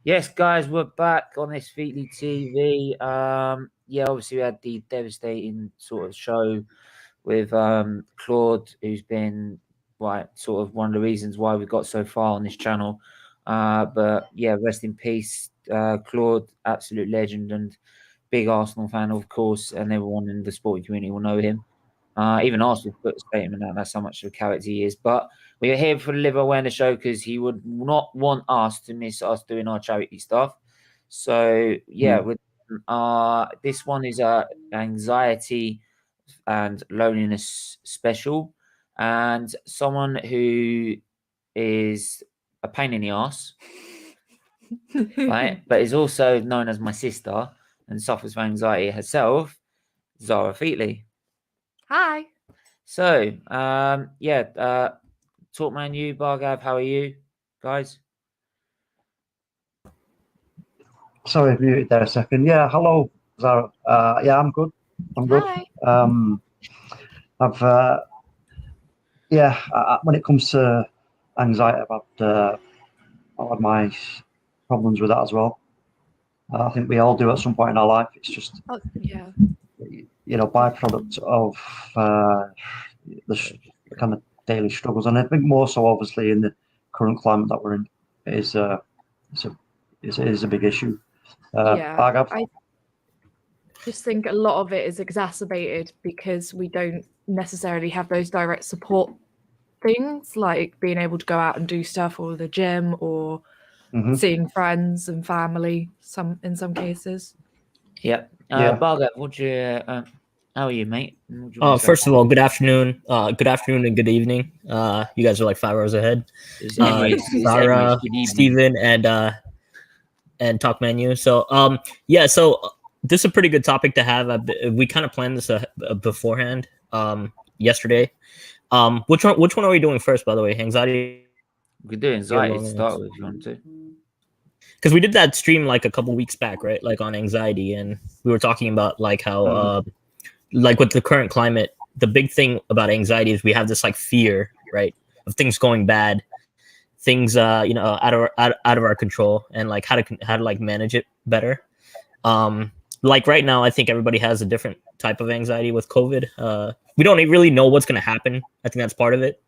Yes, guys, we're back on this Featly TV. Obviously we had the devastating sort of show with Claude, who's been sort of one of the reasons why we got so far on this channel. But yeah, rest in peace, Claude, absolute legend and big Arsenal fan, of course, and everyone in the sporting community will know him. Even Arsenal put a statement out, that's how much of a character he is. But we are here for the Liver Awareness Show because he would not want us to miss us doing our charity stuff. So yeah, this one is a anxiety and loneliness special, and someone who is a pain in the ass, right? But is also known as my sister and suffers from anxiety herself, Zara Featly. Hi. So, Talkman, you, Bargav, how are you, guys? Sorry, muted there a second. Yeah, hello, Zara. Yeah, I'm good. I'm good. Hi. When it comes to anxiety, I've had my problems with that as well. I think we all do at some point in our life. It's just, byproduct of the kind of daily struggles, and I think more so, obviously, in the current climate that we're in, is a big issue. I just think a lot of it is exacerbated because we don't necessarily have those direct support things, like being able to go out and do stuff, or the gym, or seeing friends and family. In some cases. Bargav, how are you, mate? First of all, good afternoon. Good afternoon and good evening. You guys are like 5 hours ahead. Zara, Steven, and Talk Menu. So so this is a pretty good topic to have. We kind of planned this beforehand yesterday. Which one are we doing first, by the way? Anxiety? We could do anxiety to start with if you want to. Because we did that stream like a couple weeks back, right? Like on anxiety, and we were talking about like how like with the current climate, the big thing about anxiety is we have this like fear, right, of things going bad, things out of our control, and like how to like manage it better. Like right now, I think everybody has a different type of anxiety with COVID. We don't really know what's going to happen. I think that's part of it.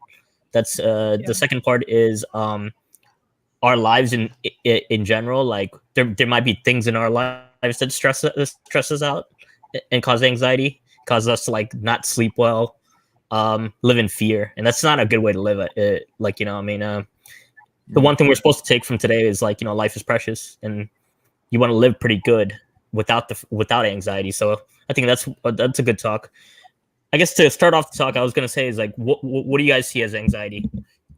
That's the second part is our lives in general. Like there might be things in our lives that stress us out and cause anxiety, cause us to like not sleep well, live in fear, and that's not a good way to live. The one thing we're supposed to take from today is like, life is precious, and you want to live pretty good without anxiety. So I think that's a good talk. I guess to start off the talk, I was going to say is like, what do you guys see as anxiety?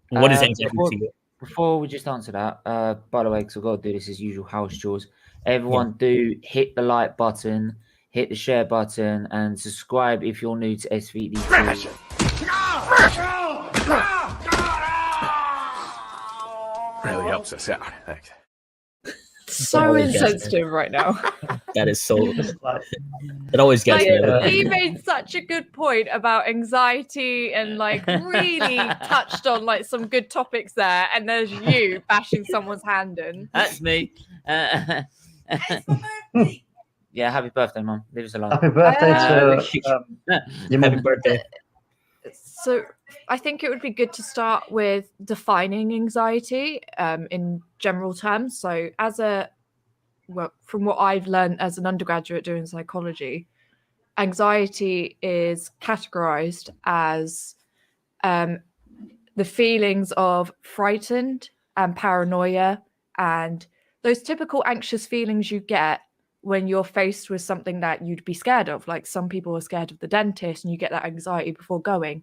What is anxiety to you? Before we just answer that, by the way, because I've got to do this as usual house chores, everyone do hit the like button, hit the share button, and subscribe if you're new to SVD. Really helps us out. Thanks. So insensitive right now. That is so. It always gets me. He made such a good point about anxiety and like really touched on like some good topics there. And there's you bashing someone's hand in. That's me. It's my birthday. Yeah, happy birthday, Mum. Leave us alone. Happy birthday to your happy birthday. So I think it would be good to start with defining anxiety in general terms. So from what I've learned as an undergraduate doing psychology, anxiety is categorized as the feelings of frightened and paranoia and those typical anxious feelings you get when you're faced with something that you'd be scared of. Like some people are scared of the dentist and you get that anxiety before going.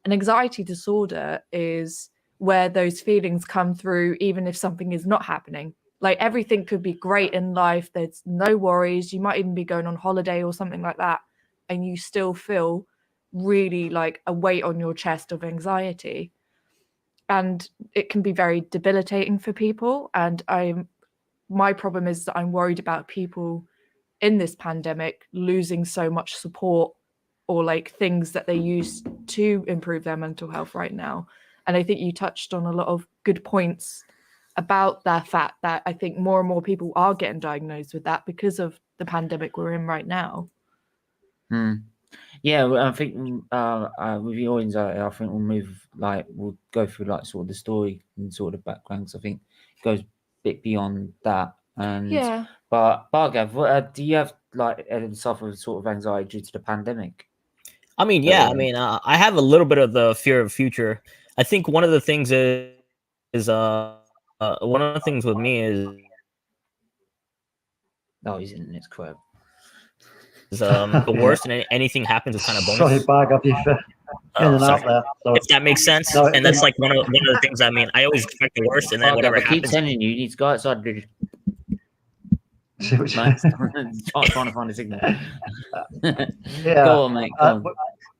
An anxiety disorder is where those feelings come through even if something is not happening. Like everything could be great in life. There's no worries. You might even be going on holiday or something like that. And you still feel really like a weight on your chest of anxiety. And it can be very debilitating for people. And my problem is that I'm worried about people in this pandemic losing so much support or like things that they use to improve their mental health right now. And I think you touched on a lot of good points about their fat that I think more and more people are getting diagnosed with that because of the pandemic we're in right now. Yeah, well, I think with your anxiety, I think we'll go through like sort of the story and sort of background. 'Cause I think it goes a bit beyond that. And Yeah. but Bhargav, do you have like suffer sort of anxiety due to the pandemic? I mean, yeah. I mean, I have a little bit of the fear of the future. I think one of the things is one of the things with me is His internet's crap. The worst, and anything happens is kind of bonus. Sorry, Bag, I've in and out there. So. If that makes sense, No, and that's like one of the things. I mean, I always expect the worst, and then whatever I keep happens. telling you need to go outside. Dude. Trying to find a signal. Yeah. Go on, mate. Go on.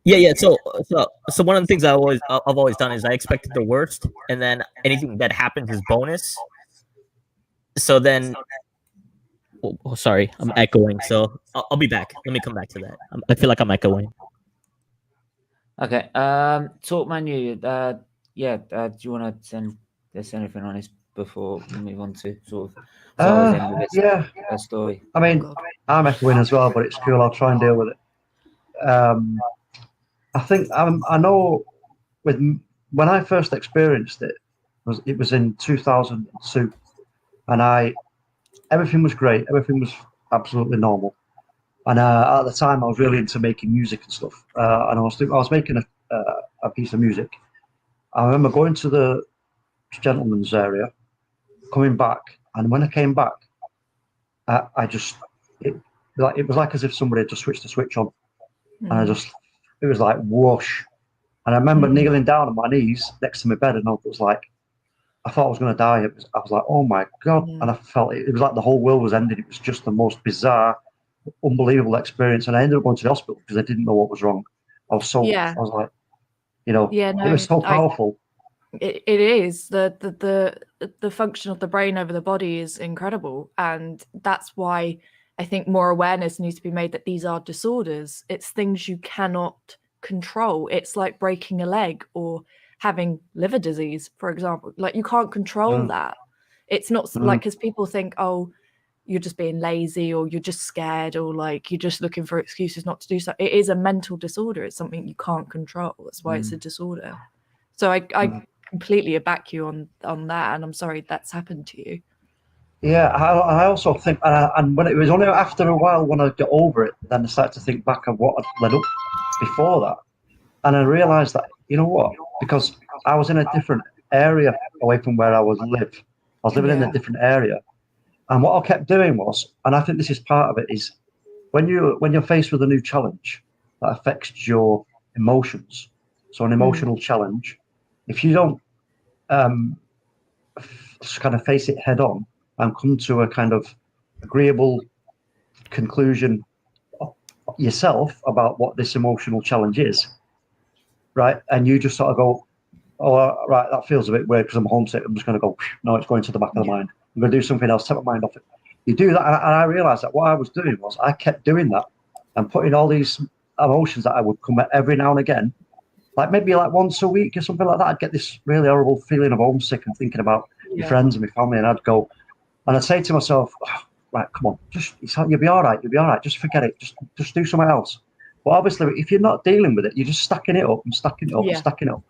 Yeah. So one of the things I've always done is I expected the worst, and then anything that happens is bonus. So then, oh, sorry, I'm echoing. So I'll be back. Let me come back to that. I feel like I'm echoing. Okay. Talk menu. Do you want to send anything on this before we move on to sort of yeah, a story? I mean, I'm echoing as well, but it's cool. I'll try and deal with it. I think I know when I first experienced it was in 2002, and everything was great. Everything was absolutely normal. And at the time, I was really into making music and stuff. And I was making a piece of music. I remember going to the gentleman's area, coming back, and when I came back, it was like as if somebody had just switched the switch on, and it was like whoosh. And I remember kneeling down on my knees next to my bed, and I was like, I thought I was going to die. I was like, oh my God. And I felt it was like the whole world was ending. It was just the most bizarre, unbelievable experience. And I ended up going to the hospital because I didn't know what was wrong. I was like, it was so powerful. It is the function of the brain over the body is incredible. And that's why I think more awareness needs to be made that these are disorders. It's things you cannot control. It's like breaking a leg or having liver disease, for example. Like you can't control that. It's not like, because people think, oh, you're just being lazy or you're just scared or like you're just looking for excuses not to do so. It is a mental disorder. It's something you can't control. That's why it's a disorder. So I completely back you on that, and I'm sorry that's happened to you. Yeah, I also think, and when it was only after a while when I got over it, then I started to think back of what had led up before that, and I realised that, you know what, because I was in a different area away from where I was living in a different area, and what I kept doing was, and I think this is part of it, is when you're faced with a new challenge that affects your emotions, so an emotional challenge, if you don't kind of face it head on and come to a kind of agreeable conclusion yourself about what this emotional challenge is, right? And you just sort of go, oh, right, that feels a bit weird because I'm homesick. I'm just going to go, no, it's going to the back of the mind. I'm going to do something else, take my mind off it. You do that, and I realized that what I was doing was I kept doing that and putting all these emotions that I would come at every now and again, like maybe like once a week or something like that. I'd get this really horrible feeling of homesick and thinking about my friends and my family, and I'd go, and I'd say to myself, oh, right, come on, you'll be all right, just forget it, just do something else. But obviously, if you're not dealing with it, you're just stacking it up and stacking it up and stacking it up.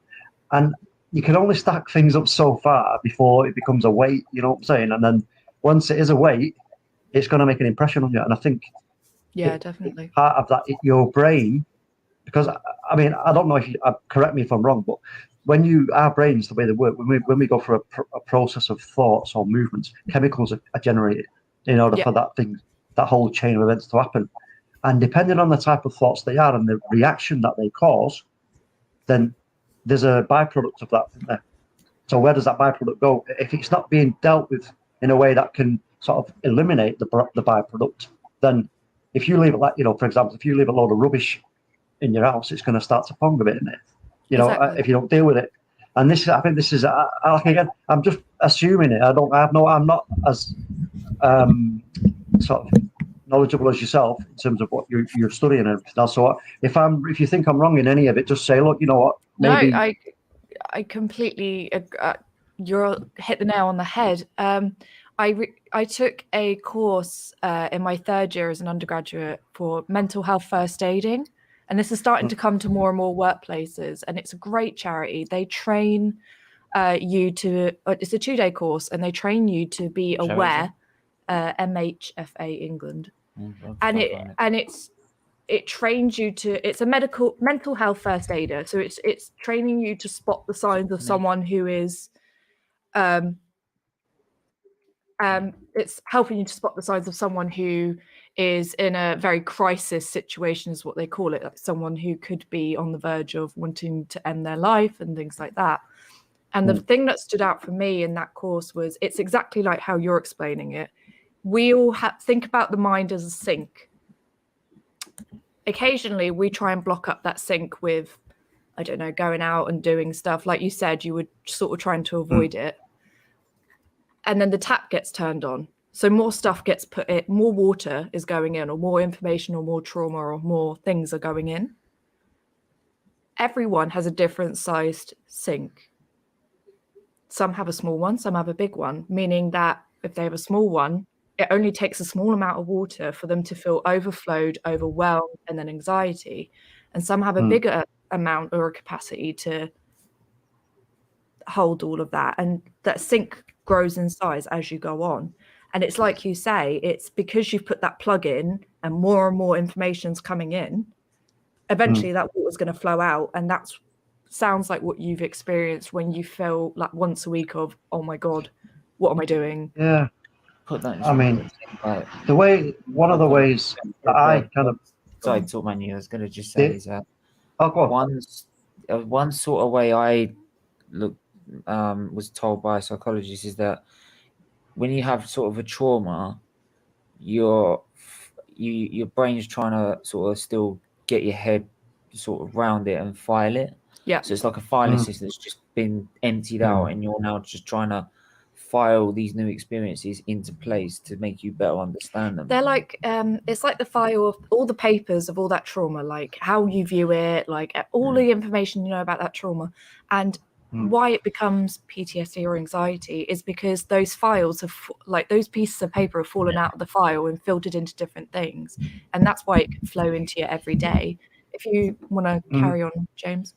And you can only stack things up so far before it becomes a weight, you know what I'm saying? And then once it is a weight, it's going to make an impression on you. And I think definitely part of that, your brain, because I mean, I don't know if correct me if I'm wrong, but our brains, the way they work, when we go through a process of thoughts or movements, chemicals are generated in order for that whole chain of events to happen. And depending on the type of thoughts they are and the reaction that they cause, then there's a byproduct of that from there. So where does that byproduct go? If it's not being dealt with in a way that can sort of eliminate the byproduct, then if you leave it like, for example, if you leave a load of rubbish in your house, it's going to start to pong a bit in it, if you don't deal with it. And I think this is again, I'm just assuming it. I'm not as sort of knowledgeable as yourself in terms of what you're studying and everything else. So if you think I'm wrong in any of it, just say, look, you know what, maybe. No, I completely you're hit the nail on the head. I took a course in my third year as an undergraduate for mental health first aiding, and this is starting to come to more and more workplaces, and it's a great charity. They train you to, it's a 2-day course, and they train you to be aware, MHFA England, and it trains you to, it's a mental health first aider, so it's training you to spot the signs of someone who is it's helping you to spot the signs of someone who is in a very crisis situation, is what they call it, like someone who could be on the verge of wanting to end their life and things like that. And the thing that stood out for me in that course was, it's exactly like how you're explaining it. We all think about the mind as a sink. Occasionally we try and block up that sink with, I don't know, going out and doing stuff. Like you said, you were sort of trying to avoid it. And then the tap gets turned on. So more stuff gets put in, more water is going in, or more information, or more trauma, or more things are going in. Everyone has a different sized sink. Some have a small one, some have a big one, meaning that if they have a small one, it only takes a small amount of water for them to feel overflowed, overwhelmed, and then anxiety. And some have a bigger amount or a capacity to hold all of that. And that sink grows in size as you go on. And it's like you say, it's because you've put that plug in and more information's coming in, eventually that water's going to flow out. And that's sounds like what you've experienced when you feel like once a week of, oh my God, what am I doing? Yeah. Put that in I mean, one of the ways that I kind of... Sorry, talk my new. I was going to just say is that one sort of way I was told by a psychologist is that when you have sort of a trauma, your brain's trying to sort of still get your head sort of round it and file it. Yeah. So it's like a filing system that's just been emptied out, and you're now just trying to file these new experiences into place to make you better understand them. They're like, it's like the file of all the papers of all that trauma, like how you view it, like all the information you know about that trauma. And why it becomes PTSD or anxiety is because those files have, like those pieces of paper have fallen out of the file and filtered into different things. And that's why it can flow into you every day. If you want to carry on, James.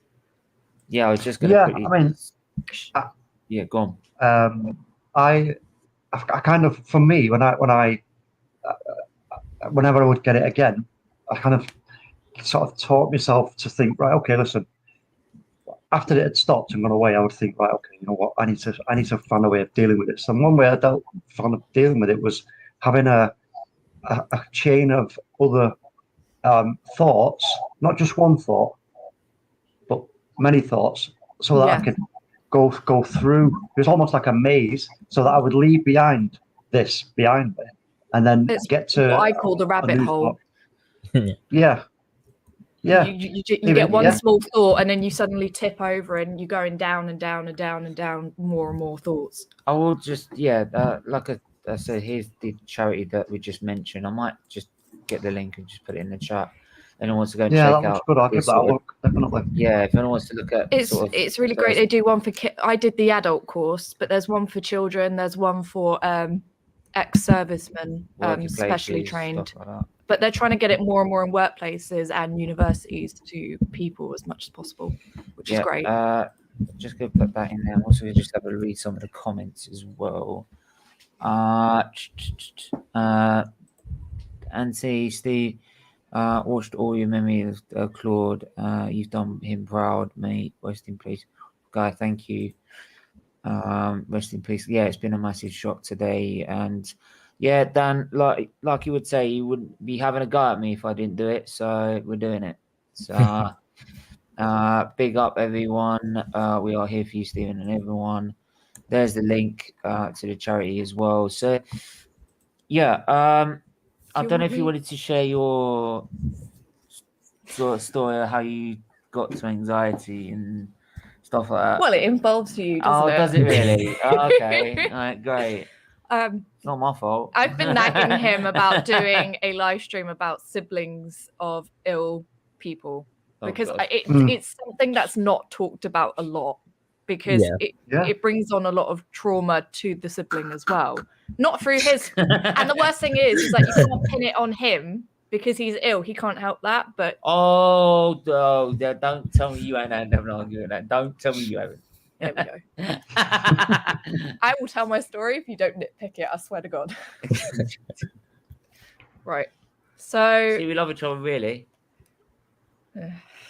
Yeah, I was just going to quickly... I mean, go on. I kind of, for me, whenever I would get it again, I kind of sort of taught myself to think, right, okay, listen, after it had stopped and gone away, I would think, right, okay, you know what, I need to find a way of dealing with it. So one way I found of dealing with it was having a chain of other thoughts, not just one thought, but many thoughts, so that I could go through. It was almost like a maze, so that I would leave behind me, and then get to what I call the rabbit hole. Yeah. You get one small thought, and then you suddenly tip over, and you're going down and down and down and down, more and more thoughts. I will just, like I said, here's the charity that we just mentioned. I might just get the link and just put it in the chat. Anyone wants to go and check that out? Good. I'll give that a look, definitely. Yeah, if anyone wants to look at it's really great. They do one for I did the adult course, but there's one for children. There's one for ex-servicemen, specially trained. Like, but they're trying to get it more and more in workplaces and universities to people as much as possible, which is great. Just going to put that in there. I'm also going to just have a read some of the comments as well. Anthony, Steve, watched all your memories of Claude. You've done him proud, mate. Rest in peace. Guy, thank you. Rest in peace. Yeah, it's been a massive shock today. And yeah, Dan, like you would say, you wouldn't be having a go at me if I didn't do it. So we're doing it. So big up, everyone. We are here for you, Stephen, and everyone. There's the link to the charity as well. So yeah, I don't know if you wanted to share your sort of story of how you got to anxiety and stuff like that. Well, it involves you, doesn't it? Oh, does it really? Okay. All right, great. It's not my fault. I've been nagging him about doing a live stream about siblings of ill people because it's something that's not talked about a lot. because Yeah. it brings on a lot of trauma to the sibling as well. Not through his, and the worst thing is that you can't pin it on him because he's ill. He can't help that. But oh, no, don't tell me you ain't had an argument. That. Don't tell me you haven't. there we go. I will tell my story if you don't nitpick it. I swear to God. Right. So See, we love each other, really.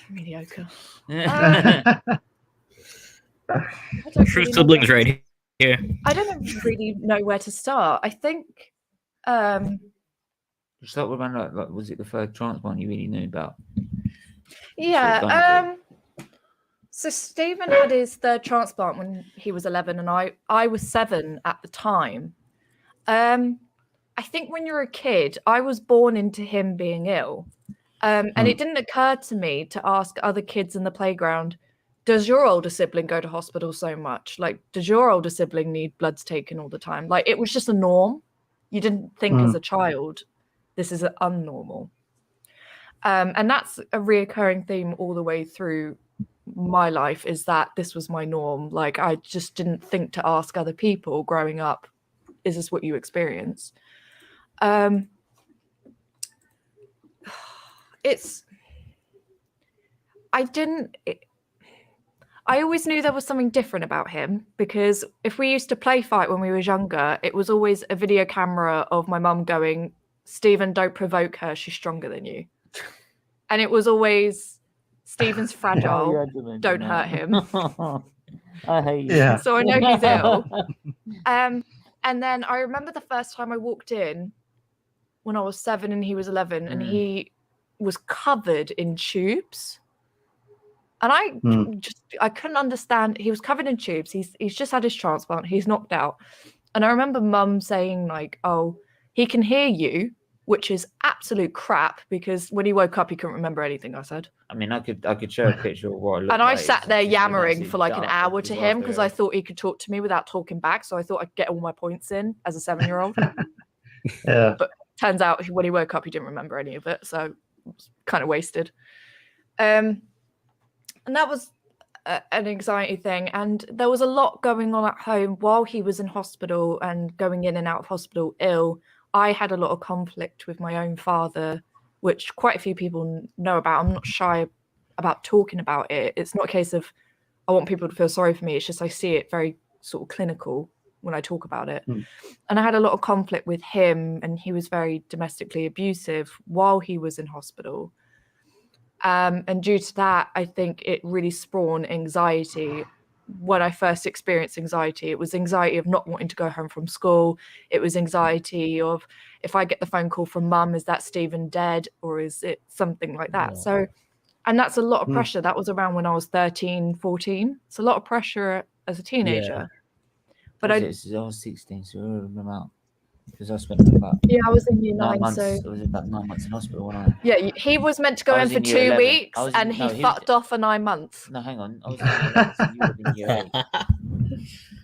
mediocre. True siblings right here. I don't really know where to start. I think Just like remember, like, was it the third transplant you really knew about? yeah. So Stephen had his third transplant when he was 11 and I was 7 at the time. I think when you're a kid, I was born into him being ill. And it didn't occur to me to ask other kids in the playground, does your older sibling go to hospital so much? Like, does your older sibling need bloods taken all the time? Like, it was just a norm. You didn't think as a child, this is unnormal. And that's a reoccurring theme all the way through my life, is that this was my norm. Like, I just didn't think to ask other people growing up, is this what you experience? I always knew there was something different about him, because if we used to play fight when we were younger, it was always a video camera of my mum going, Stephen, don't provoke her, she's stronger than you. And it was always, Stephen's fragile, don't hurt him. I hate you. Yeah. So I know he's ill. And then I remember the first time I walked in when I was 7 and he was 11, and he was covered in tubes. And I couldn't understand. He was covered in tubes. He's just had his transplant. He's knocked out. And I remember mum saying, like, oh, he can hear you, which is absolute crap, because when he woke up, he couldn't remember anything I said. I mean, I could show a picture of what I looked And I like. sat there yammering for like an hour to him because I I thought he could talk to me without talking back. So I thought I'd get all my points in as a 7-year-old. Yeah. But turns out when he woke up, he didn't remember any of it. So it was kind of wasted. And that was an anxiety thing. And there was a lot going on at home while he was in hospital and going in and out of hospital ill. I had a lot of conflict with my own father, which quite a few people know about. I'm not shy about talking about it. It's not a case of I want people to feel sorry for me. It's just I see it very sort of clinical when I talk about it. And I had a lot of conflict with him, and he was very domestically abusive while he was in hospital. And due to that, I think it really spawned anxiety. When I first experienced anxiety, it was anxiety of not wanting to go home from school. It was anxiety of, if I get the phone call from mum, is that Stephen dead, or is it something like that? So, and that's a lot of pressure. That was around when I was 13, 14. It's a lot of pressure as a teenager. But I was 16, so I remember out. Because I spent about I was in year 9 months. so I was about 9 months in hospital when I. Yeah, he was meant to go in for 2 weeks, and he fucked off for 9 months. No, hang on. I was in year 11, so you were in year 8.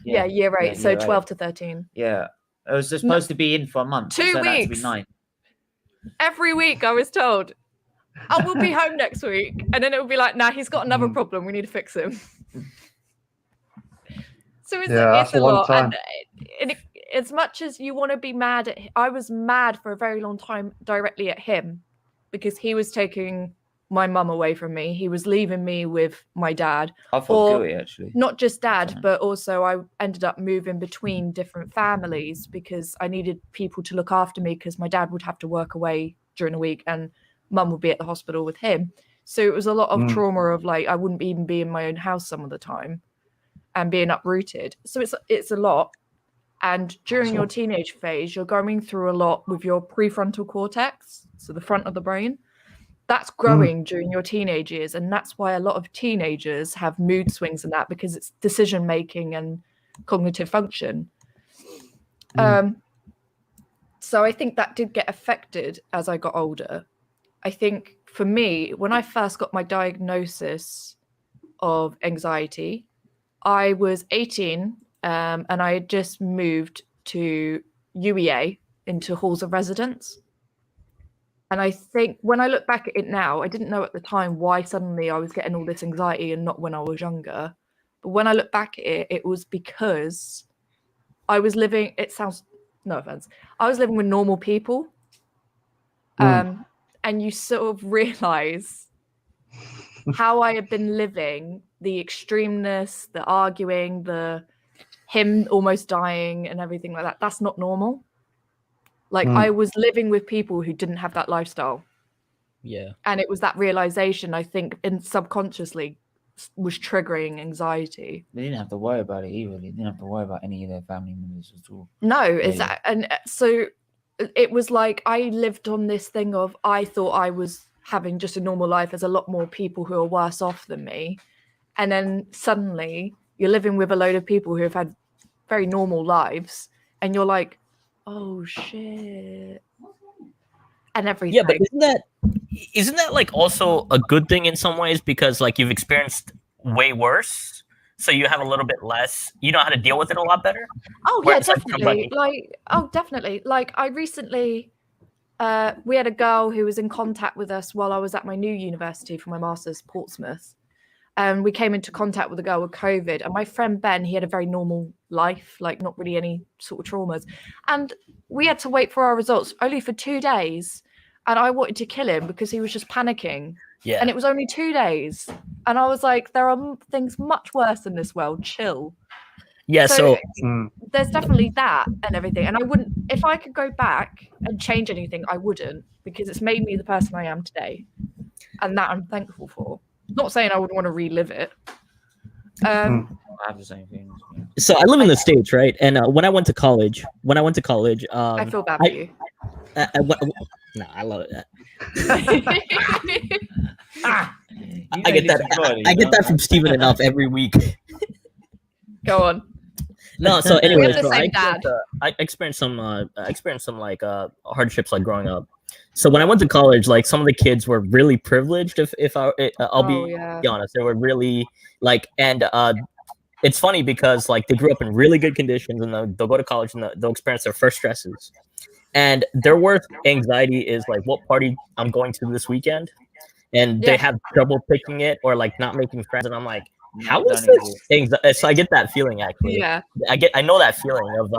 Yeah, year 8, so year 12 8. to 13. Yeah, I was supposed to be in for a month. 2 weeks. To be 9. Every week, I was told, "Oh, we'll be home next week," and then it would be like, "Nah, he's got another problem. We need to fix him." So it's a lot. And as much as you want to be mad I was mad for a very long time directly at him, because he was taking my mum away from me. He was leaving me with my dad. I felt guilty, actually. Not just dad, but also I ended up moving between different families because I needed people to look after me, because my dad would have to work away during the week and mum would be at the hospital with him. So it was a lot of trauma of, like, I wouldn't even be in my own house some of the time and being uprooted. So it's a lot. And during your teenage phase, you're going through a lot with your prefrontal cortex, so the front of the brain. That's growing during your teenage years. And that's why a lot of teenagers have mood swings and that, because it's decision making and cognitive function. So I think that did get affected as I got older. I think for me, when I first got my diagnosis of anxiety, I was 18 and I had just moved to UEA into halls of residence. And I think when I look back at it now, I didn't know at the time why suddenly I was getting all this anxiety and not when I was younger. But when I look back at it, it was because I was living, it sounds, no offense, I was living with normal people. And you sort of realize how I had been living, the extremeness, the arguing, the him almost dying and everything like that. That's not normal. Like I was living with people who didn't have that lifestyle. Yeah. And it was that realization, I think, subconsciously was triggering anxiety. They didn't have to worry about it either. They didn't have to worry about any of their family members at all. No, is that, and so it was like I lived on this thing of I thought I was having just a normal life. There's a lot more people who are worse off than me. And then suddenly you're living with a load of people who have had very normal lives. And you're like, oh, shit. And everything. Yeah, but isn't that like also a good thing in some ways, because like you've experienced way worse, so you have a little bit less, you know how to deal with it a lot better? Oh yeah, definitely. Definitely. Like I recently we had a girl who was in contact with us while I was at my new university for my master's, Portsmouth. And we came into contact with a girl with COVID, and my friend Ben, he had a very normal life, like not really any sort of traumas. And we had to wait for our results only for 2 days. And I wanted to kill him because he was just panicking. Yeah. And it was only 2 days. And I was like, there are things much worse in this world. Chill. Yeah. So there's definitely that and everything. And I wouldn't, if I could go back and change anything, I wouldn't, because it's made me the person I am today. And that I'm thankful for. Not saying I would want to relive it. I have the same things. Yeah. So I live in the States, right? And when I went to college, I feel bad for you. No, I love that. You I get that. I get that from Steven enough every week. Go on. No, so anyway, We have the same dad. I experienced some like hardships like growing up. So when I went to college, like some of the kids were really privileged. I'll be honest, they were really like, and it's funny because like they grew up in really good conditions, and they'll go to college and they'll experience their first stresses. And their worst anxiety is like, what party I'm going to this weekend, and they have trouble picking it or like not making friends. And I'm like, how is this anxiety? So I get that feeling actually. Yeah. I know that feeling of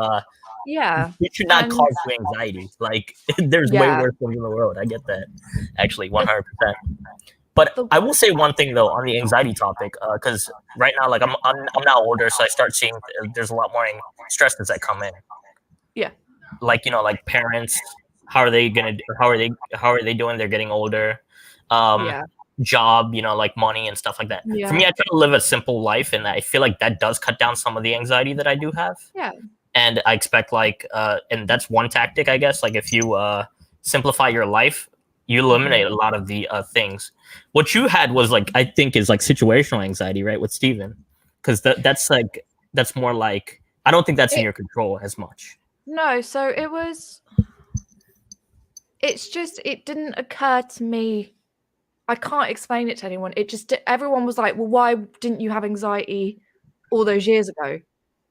it should not cause you anxiety. Like there's way worse things in the world. I get that actually 100%. But I will say one thing though on the anxiety topic, because right now, like I'm now older, so I start seeing there's a lot more stresses that come in. Yeah. Like, you know, like parents, how are they doing? They're getting older. Job, you know, like money and stuff like that. Yeah. For me, I try to live a simple life, and I feel like that does cut down some of the anxiety that I do have. Yeah. And I expect like, and that's one tactic, I guess. Like if you simplify your life, you eliminate a lot of the things. What you had was like, I think is like situational anxiety, right? With Steven, because that's more like, I don't think that's in your control as much. No, so it didn't occur to me. I can't explain it to anyone. Everyone was like, well, why didn't you have anxiety all those years ago?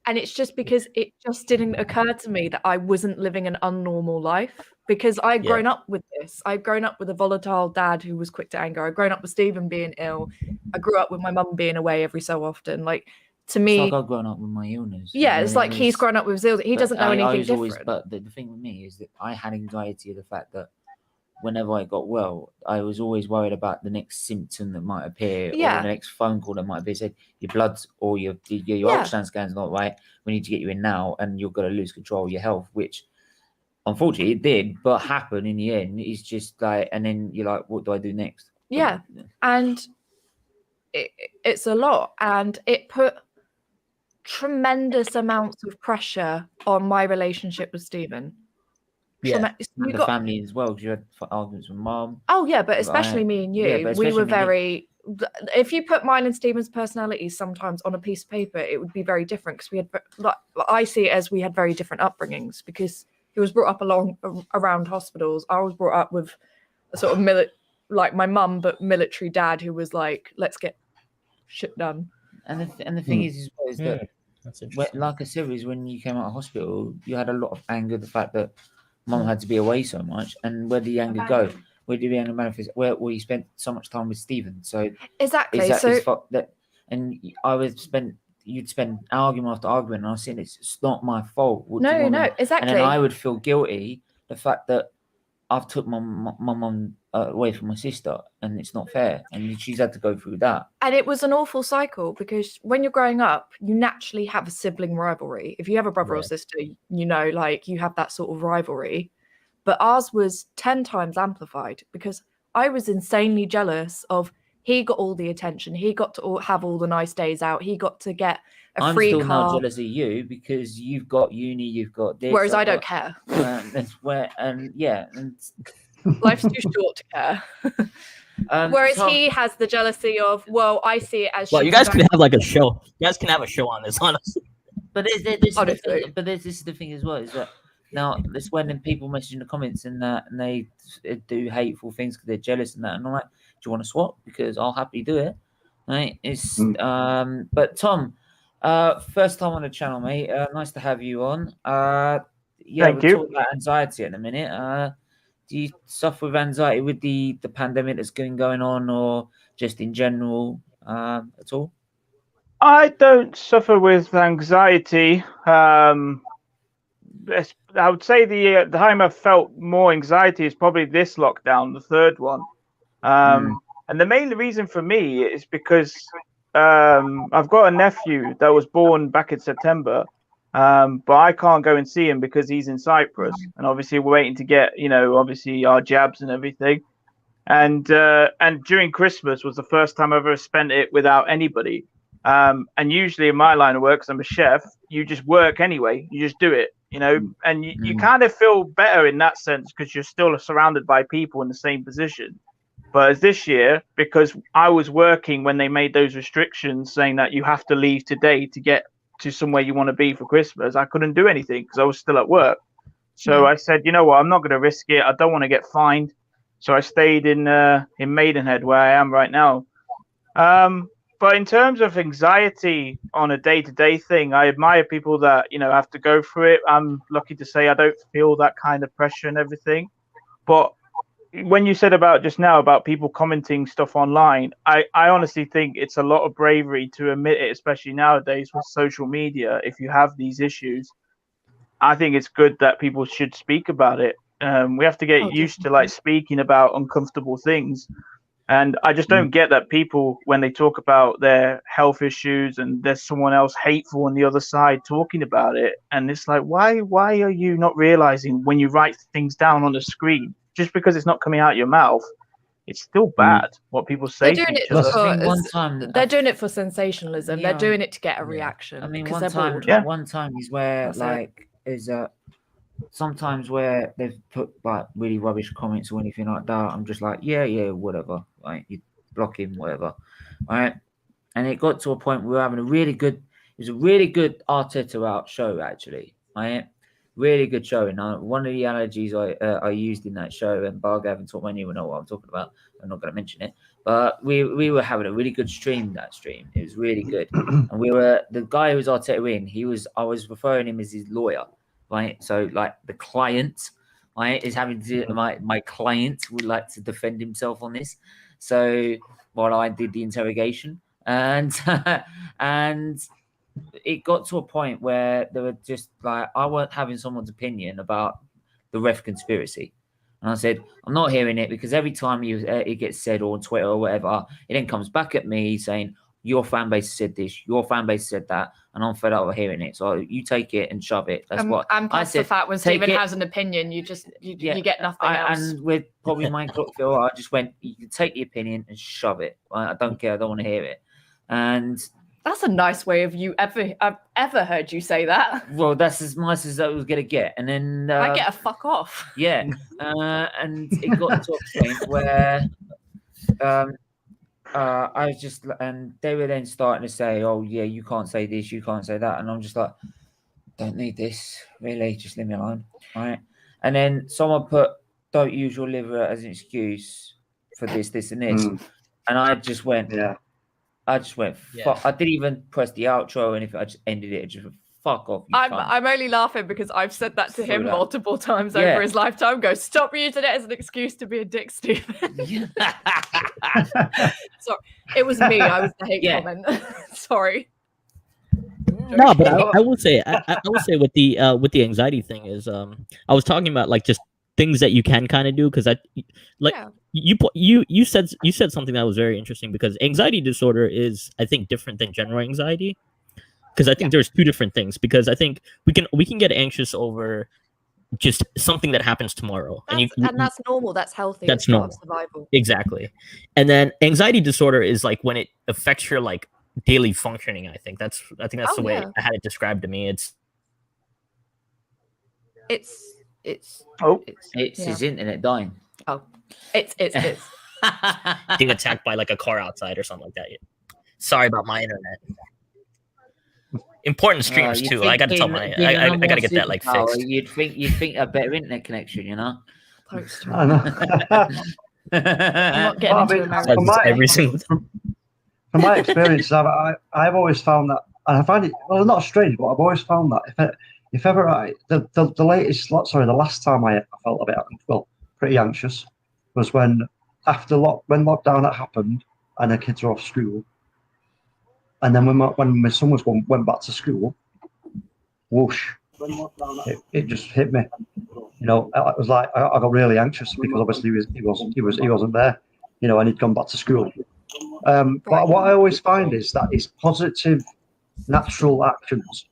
And it's just because it just didn't occur to me that I wasn't living an unnormal life, because I'd grown up with this. I'd grown up with a volatile dad who was quick to anger. I'd grown up with Stephen being ill. I grew up with my mum being away every so often. Like, to me, it's like I've grown up with my illness. Yeah, it's like he's grown up with his illness. He doesn't know anything different. But the thing with me is that I had anxiety of the fact that whenever I got well, I was always worried about the next symptom that might appear, or the next phone call that might be said, your bloods or your ultrasound scan's not right. We need to get you in now, and you're going to lose control of your health, which unfortunately it did, but happened in the end. It's just like, and then you're like, what do I do next? Yeah, and it's a lot, and it put tremendous amounts of pressure on my relationship with Stephen. And the family as well, because you had arguments with mom. Oh yeah, but especially me and you, we were very. If you put mine and Stephen's personalities sometimes on a piece of paper, it would be very different, because we had. Like, I see it as we had very different upbringings, because he was brought up around hospitals. I was brought up with a sort of like my mum, but military dad who was like, let's get shit done. And the thing is that, like I said, is when you came out of hospital, you had a lot of anger, the fact that Mum had to be away so much, and where did the anger go? Where did the anger manifest? Where you spent so much time with Stephen? So exactly. and I was spent you'd spend argument after argument, and I was saying it's not my fault. What do you No, want no, me-" exactly. And then I would feel guilty the fact that I've took my mum away from my sister, and it's not fair, and she's had to go through that. And it was an awful cycle because when you're growing up, you naturally have a sibling rivalry. If you have a brother or sister, you know, like you have that sort of rivalry. But ours was 10 times amplified because I was insanely jealous of he got all the attention. He got to have all the nice days out. He got to get a free car. I'm still not jealous of you because you've got uni, you've got this. Whereas I don't care. That's where, and life's too short to care. Whereas he has the jealousy of, well, I see it as. Well, you guys could have like a show. You guys can have a show on this, honestly. But this is the thing as well, is that now this when people message in the comments and that, and they do hateful things because they're jealous and that, and I'm like, do you want to swap? Because I'll happily do it. Right? It's but Tom, first time on the channel, mate. Nice to have you on. Thank you. Talk about anxiety in a minute. Do you suffer with anxiety with the pandemic that's going on, or just in general at all? I don't suffer with anxiety. I would say the time I've felt more anxiety is probably this lockdown, the third one. And the main reason for me is because I've got a nephew that was born back in September, but I can't go and see him because he's in Cyprus, and obviously we're waiting to get, obviously our jabs and everything. And during Christmas was the first time I've ever spent it without anybody. And usually in my line of work, 'cause I'm a chef, you just work anyway. You just do it, and you kind of feel better in that sense because you're still surrounded by people in the same position. But as this year, because I was working when they made those restrictions saying that you have to leave today to get to somewhere you want to be for Christmas, I couldn't do anything because I was still at work. So I said, you know what, I'm not going to risk it. I don't want to get fined. So I stayed in Maidenhead, where I am right now. But in terms of anxiety on a day-to-day thing, I admire people that, have to go through it. I'm lucky to say I don't feel that kind of pressure and everything. But when you said about just now about people commenting stuff online, I honestly think it's a lot of bravery to admit it, especially nowadays with social media. If you have these issues, I think it's good that people should speak about it. We have to get used to speaking about uncomfortable things. And I just don't get that people, when they talk about their health issues and there's someone else hateful on the other side talking about it. And it's like, why are you not realizing when you write things down on the screen, just because it's not coming out your mouth, it's still bad what people say to each other. They're doing it for sensationalism. Yeah. They're doing it to get a reaction. I mean, one time is where sometimes where they've put really rubbish comments or anything like that, I'm just like, yeah, whatever. Like, you block him, whatever. All right. And it got to a point where we were having a really good Arteta out show, actually. Right. Really good show. And one of the allergies I used in that show, and Barg haven't taught anyone know what I'm talking about. I'm not going to mention it. But we were having a really good stream. That stream, it was really good. And the guy who was Arteta in, I was referring him as his lawyer. Right, so the client, right, is having to. My client would like to defend himself on this. So while I did the interrogation, and it got to a point where they were just I wasn't having someone's opinion about the ref conspiracy, and I said I'm not hearing it because every time it gets said or on Twitter or whatever, it then comes back at me saying your fan base said this, your fan base said that, and I'm fed up with hearing it. So you take it and shove it. That's what I said. The fact when Stephen has an opinion, you get nothing else. And with probably my Phil, I just went, you can take the opinion and shove it. I don't care. I don't want to hear it. And that's a nice way of I've ever heard you say that. Well, that's as nice as I was gonna get. And then I get a fuck off. Yeah. And it got to a point where I was just, and they were then starting to say, oh yeah, you can't say this, you can't say that. And I'm just like, don't need this, really, just leave me alone. All right. And then someone put, don't use your liver as an excuse for this, and this. And I just went, fuck. I didn't even press the outro or anything. I just ended it. Just fuck off. I'm only laughing because I've said that to him multiple times over his lifetime. Go, stop using it as an excuse to be a dick, Stephen. Sorry, it was me. I was the hate comment. Sorry. No, but I will say I will say with the anxiety thing is I was talking about like just things that you can kind of do because Yeah. you said something that was very interesting because anxiety disorder is I think different than general anxiety because I think there's two different things because I think we can get anxious over just something that happens tomorrow and that's normal. That's healthy. That's it's part normal. of survival. Exactly. And then anxiety disorder is like when it affects your like daily functioning. I think that's the way I had it described to me. It's his internet dying. Oh, it's being attacked by like a car outside or something like that. Sorry about my internet. Important streams too. I gotta tell my I gotta get that like fixed. You'd think a better internet connection, you know. I know. I'm not getting into America. Every single from my experience, I've always found that, and I find it not strange, but I've always found that if ever the last time I felt a bit pretty anxious was when when lockdown had happened and the kids were off school, and then when my son went back to school, whoosh, it just hit me. You know, it was like I got really anxious because obviously he wasn't there, you know, and he'd gone back to school. But what I always find is that it's positive, natural actions,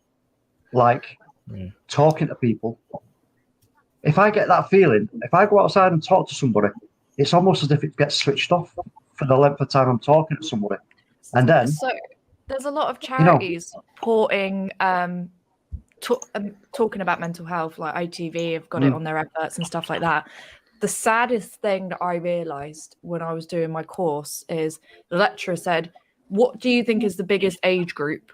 like talking to people. If I get that feeling, if I go outside and talk to somebody, it's almost as if it gets switched off for the length of time I'm talking to somebody. And then, so there's a lot of charities supporting talking about mental health, like ITV have got it on their adverts and stuff like that. The saddest thing that I realized when I was doing my course is the lecturer said, "What do you think is the biggest age group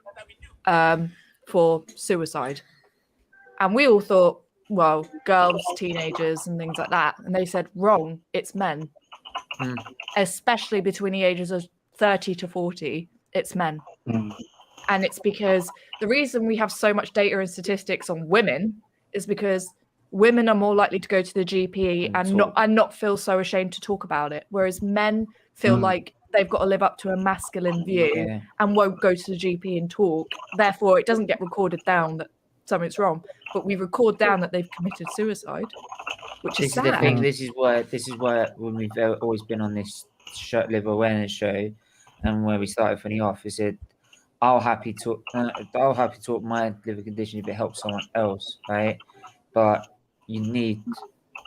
for suicide?" And we all thought, well, girls, teenagers, and things like that. And they said, wrong, it's men. Especially between the ages of 30 to 40, it's men. And it's because the reason we have so much data and statistics on women is because women are more likely to go to the GP and not feel so ashamed to talk about it. Whereas men feel like they've got to live up to a masculine view and won't go to the GP and talk. Therefore, it doesn't get recorded down that something's wrong, but we record down that they've committed suicide, which is sad. The thing. This is why when we've always been on this liver awareness show, and where we started funny off, is that I'll happy talk my liver condition if it helps someone else, right? But you need,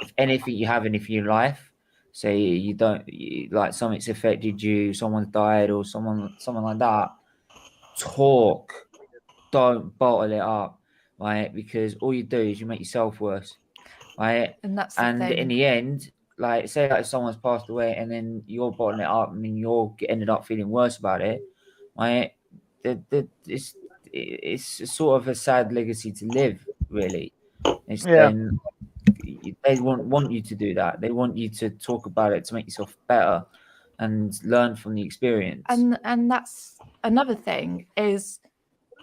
if anything, you have anything in your life, say you don't like something's affected you, someone's died or someone like that, talk, don't bottle it up, right? Because all you do is you make yourself worse, right? And that's in the end, like say like if someone's passed away and then you're bottling it up and then you're ended up feeling worse about it, right? It's sort of a sad legacy to live, really. They want you to do that. They want you to talk about it to make yourself better and learn from the experience. And that's another thing is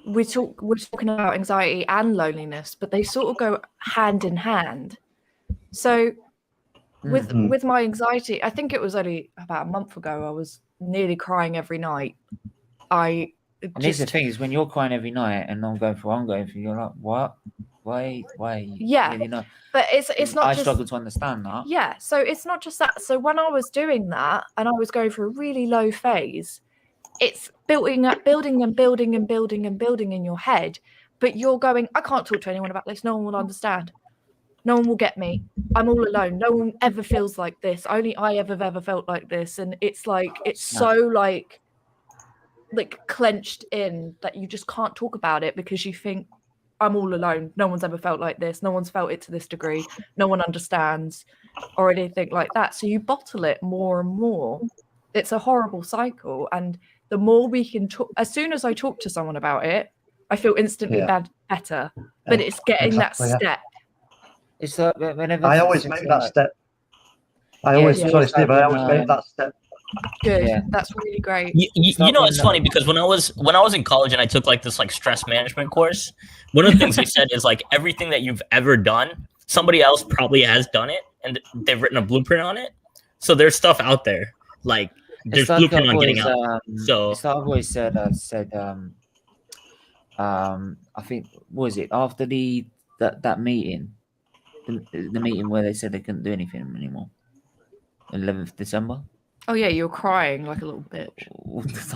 we're talking about anxiety and loneliness, but they sort of go hand in hand. So with my anxiety, I think it was only about a month ago, I was nearly crying every night. Here's the thing is when you're crying every night and I'm going through, you're like, what? Why? Yeah, really not? But it's not. I struggle to understand that. Yeah, so it's not just that. So when I was doing that and I was going through a really low phase, it's building in your head. But you're going, I can't talk to anyone about this. No one will understand. No one will get me. I'm all alone. No one ever feels like this. Only I ever felt like this. And it's like so like clenched in that you just can't talk about it because you think, I'm all alone. No one's ever felt like this. No one's felt it to this degree. No one understands or anything like that. So you bottle it more and more. It's a horrible cycle. And the more we can talk, as soon as I talk to someone about it, I feel instantly better. But it's getting that step. Yeah. It's like whenever I always make that step. I always make that step. Good. Yeah. That's really great. You know, it's funny because when I was in college and I took like this like stress management course, one of the things they said is like everything that you've ever done, somebody else probably has done it and they've written a blueprint on it. So there's stuff out there. Like there's blueprint on getting out. So I've always said I think was it after that meeting, the meeting where they said they couldn't do anything anymore, 11th December. Oh yeah, you were crying like a little bitch.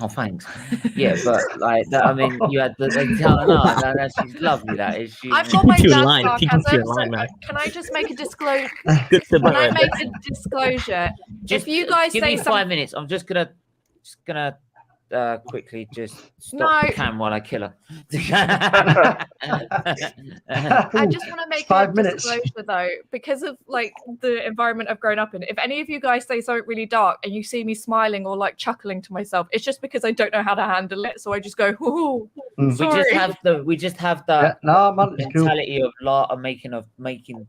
Oh, thanks. Yeah, but like that, I mean, you had the no, she's lovely. That is she. I've got my Keep you in dad's line. Keep you sarcasm. in line, man. Can I just make a disclosure? Good to Can I know. make a disclosure? Just If you guys give say me something, 5 minutes. I'm just gonna quickly just stop No. the cam while I kill her. I just want to make 5 a minutes. disclosure though, because of like the environment I've grown up in. If any of you guys say something really dark and you see me smiling or like chuckling to myself, it's just because I don't know how to handle it. So I just go, "Ooh, Mm. sorry." we just have Yeah, that no, man, it's cool. mentality of making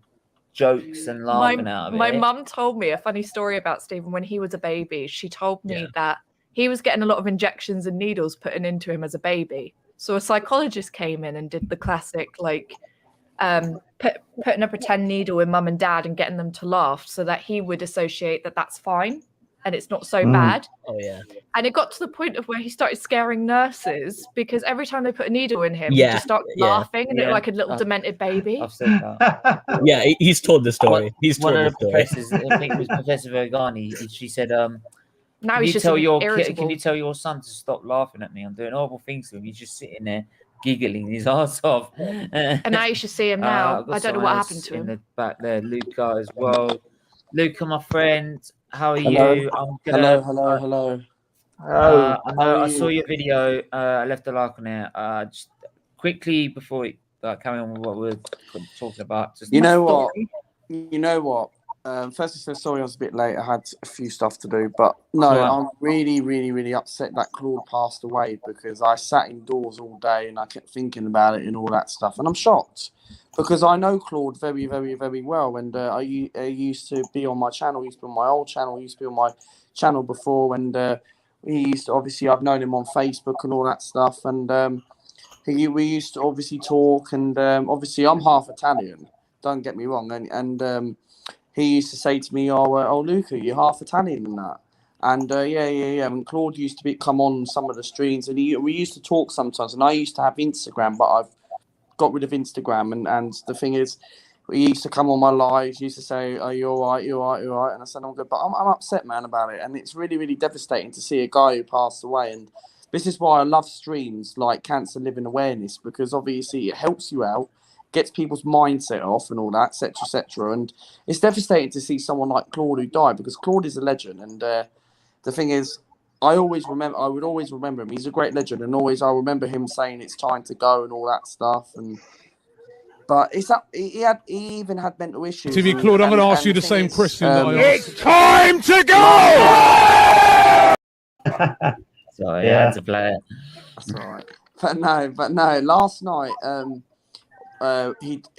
jokes and laughing out of it. My mum told me a funny story about Stephen when he was a baby. She told me that he was getting a lot of injections and needles put into him as a baby. So a psychologist came in and did the classic, like, putting a pretend needle in mum and dad and getting them to laugh so that he would associate that that's fine and it's not so bad. Oh yeah. And it got to the point of where he started scaring nurses because every time they put a needle in him, he just started laughing and looked like a little demented baby. I've said that. Yeah, he's told the story. One of the professors, I think it was Professor Vergani. She said, Now can he's you just tell your irritable. can you tell your son to stop laughing at me? I'm doing horrible things to him. He's just sitting there giggling his ass off. And now you should see him now. I don't know what happened to him. In the back there, Luca as well. Luca, my friend, how are Hello. you? I'm gonna. Hello. I saw your video. I left a like on it. Just quickly before we carry on with what we're talking about. Just You know what? Firstly, so sorry I was a bit late. I had a few stuff to do, but no, I'm really upset that Claude passed away because I sat indoors all day and I kept thinking about it and all that stuff, and I'm shocked because I know Claude very well, and I used to be on my channel, used to be on my old channel, used to be on my channel before, and he used to, obviously I've known him on Facebook and all that stuff, and we used to obviously talk, and obviously I'm half Italian, don't get me wrong, and he used to say to me, oh Luca, you're half Italian and that. And yeah. And Claude used to come on some of the streams, and we used to talk sometimes. And I used to have Instagram, but I've got rid of Instagram. And the thing is, he used to come on my lives. He used to say, "Oh, you're all right, you're all right, you're all right." And I said, "I'm good," but I'm upset, man, about it. And it's really devastating to see a guy who passed away. And this is why I love streams like Cancer Living Awareness, because obviously it helps you out, gets people's mindset off and all that, etc. And it's devastating to see someone like Claude who died, because Claude is a legend. And the thing is, I would always remember him. He's a great legend, and I remember him saying it's time to go and all that stuff. But he even had mental issues. TV Claude, I'm going to ask you the same question that I asked. It's time to go! Sorry, I had to play it. That's all right. But no. Last night,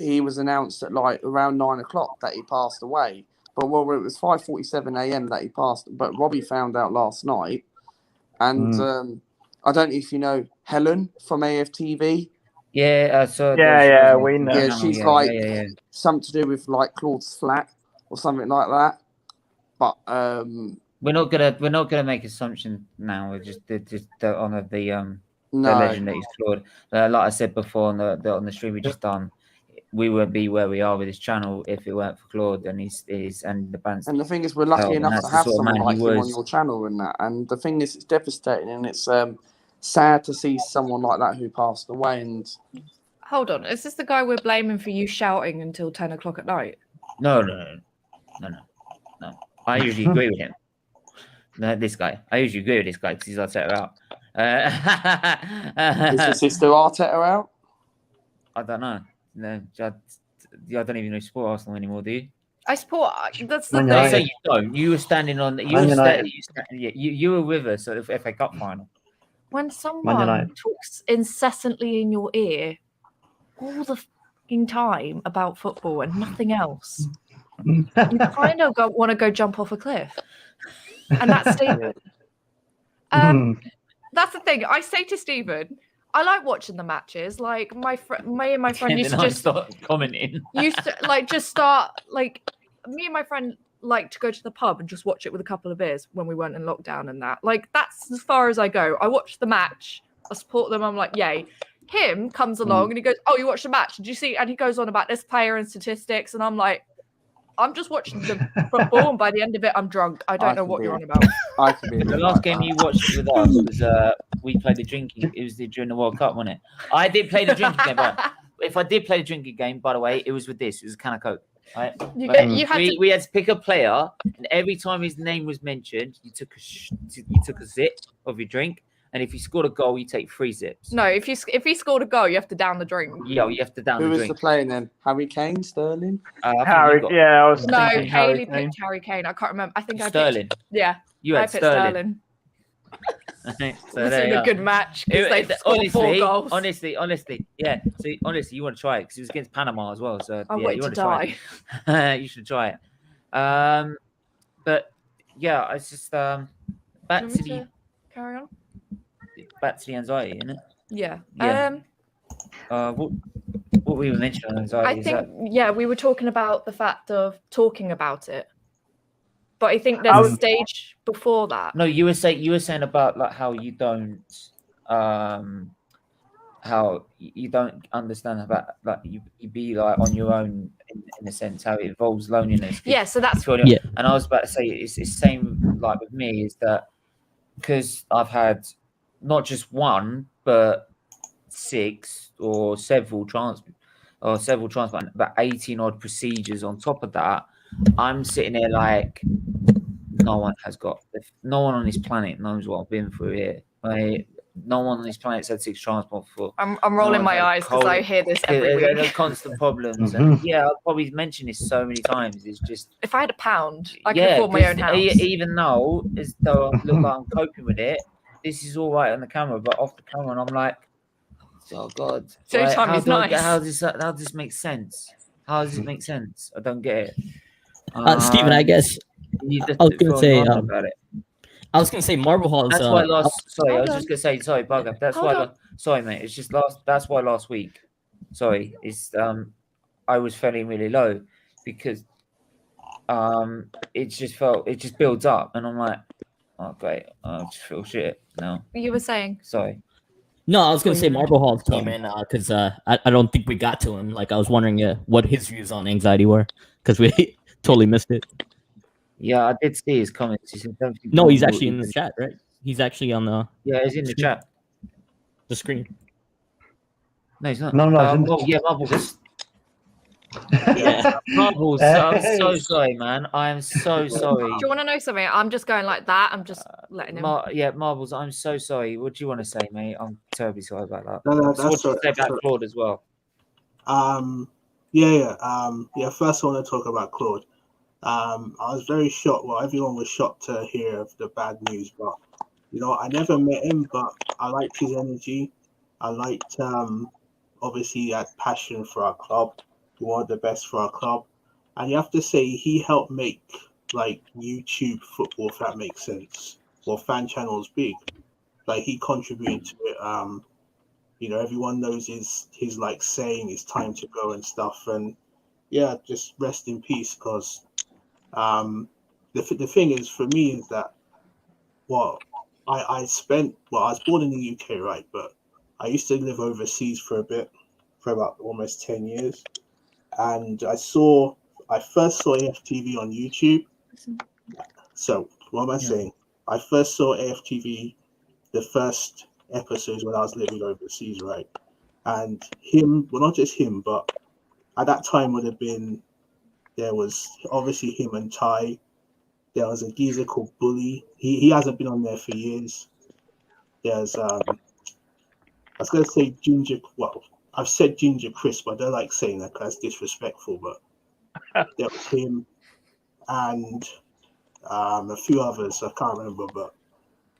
he was announced at like around 9 o'clock that he passed away. But it was 5:47 a.m. that he passed. But Robbie found out last night, and I don't know if you know Helen from AFTV. Yeah, so we know. Yeah, she's something to do with like Claude's flat or something like that. But we're not gonna make assumptions now. We're just to honour the legend that he's Claude. Like I said before on the stream we just done, we wouldn't be where we are with this channel if it weren't for Claude and and the band's. And the thing is, we're lucky enough to have someone like him on your channel and that. And the thing is, it's devastating, and it's sad to see someone like that who passed away. And hold on, is this the guy we're blaming for you shouting until 10 o'clock at night? No. I usually agree with him. No, this guy. I usually agree with this guy because he's Arteta out. Is your sister Arteta out? I don't know. No, I don't even know sport Arsenal anymore. Do you? I support. That's the Man thing. I say you don't. You were standing on. You were with us at the FA Cup final. When someone talks incessantly in your ear all the fucking time about football and nothing else, you kind of want to go jump off a cliff. And that's Stephen. That's the thing. I say to Stephen, I like watching the matches. Like me and my friend used to just start commenting. Me and my friend like to go to the pub and just watch it with a couple of beers when we weren't in lockdown and that. Like that's as far as I go. I watch the match, I support them, I'm like, yay. him comes along and he goes, "Oh, you watched the match? Did you see?" And he goes on about this player and statistics, and I'm like, I'm just watching the football, and by the end of it, I'm drunk. I don't know what you're on about. I can be The last game you watched with us was we played the drinking. It was during the World Cup, wasn't it? I did play the drinking game, but if I did play the drinking game, by the way, it was with this. It was a can of Coke. Right? You we had to pick a player, and every time his name was mentioned, you took a sip of your drink, and if you scored a goal, you take 3 sips. No, if he scored a goal, you have to down the drink. Yeah, you have to down Who the was drink. the player then? Harry Kane, Sterling? Harry, yeah, I was No, thinking Haley Harry Kane. picked Harry Kane. I can't remember. I think Sterling. Yeah, You I had picked Sterling. So there this you is a go. good match because they scored 4 goals. Honestly, yeah. See, honestly, you want to try it because it was against Panama as well. So I yeah, want you to want to try die. it. You should try it. But yeah, it's just Do you want me to carry on? back to the anxiety, isn't it? Yeah. What we were mentioning on anxiety. I think we were talking about the fact of talking about it, but I think there's a stage before that. No, you were saying about like how you don't understand about like you be like on your own in a sense how it involves loneliness. Yeah, so that's and I was about to say it's the same like with me is that because I've had not just one but 6 or several transplants, about 18 odd procedures on top of that. I'm sitting there like no one on this planet knows what I've been through here. No one on this planet's had 6 transplants before. I'm rolling my eyes because I hear this every week. There are constant problems. And yeah, I've probably mentioned this so many times. It's just if I had £1, I could afford my own house. Even though I look like I'm coping with it, this is all right on the camera, but off the camera, and I'm like, oh God. Like, how does this make sense? How does it make sense? I don't get it. Stephen, I guess I was going to say about it. I was going to say Marble Halls. That's why I was just going to say, sorry, Bugger. That's sorry, mate. It's just that's why last week, sorry, is I was feeling really low because it just builds up, and I'm like, oh great, I just feel shit now. You were saying? Sorry. No, I was going to say Marble Halls came in because I don't think we got to him. Like I was wondering what his views on anxiety were because we totally missed it. Yeah, I did see his comments. He said, no, he's actually in the chat, right? He's actually on the. Yeah, he's in the chat. The screen. No, he's not. No, Marbles. Yeah, Marbles. I'm so sorry, man. I am so sorry. Do you want to know something? I'm just going like that. I'm just letting him. Marbles. I'm so sorry. What do you want to say, mate? I'm terribly sorry about that. No, that's what you say about Claude as well. First, I want to talk about Claude. I was very shocked. Well, everyone was shocked to hear of the bad news, but I never met him, but I liked his energy. I liked, obviously, he had passion for our club. He wanted the best for our club, and you have to say he helped make like YouTube football, if that makes sense, or fan channels big. Like he contributed to it. Everyone knows his like saying it's time to go and stuff, and yeah, just rest in peace because. The thing is for me is that I was born in the UK, right, but I used to live overseas for a bit, for about almost 10 years, and I first saw AFTV on YouTube. So what am I saying? I first saw AFTV the first episodes when I was living overseas, right, and not just him, but at that time would have been. There was obviously him and Ty. There was a geezer called Bully. He hasn't been on there for years. There's I was going to say Ginger. Well, I've said Ginger Chris, but I don't like saying that because that's disrespectful. But there was him and a few others. I can't remember, but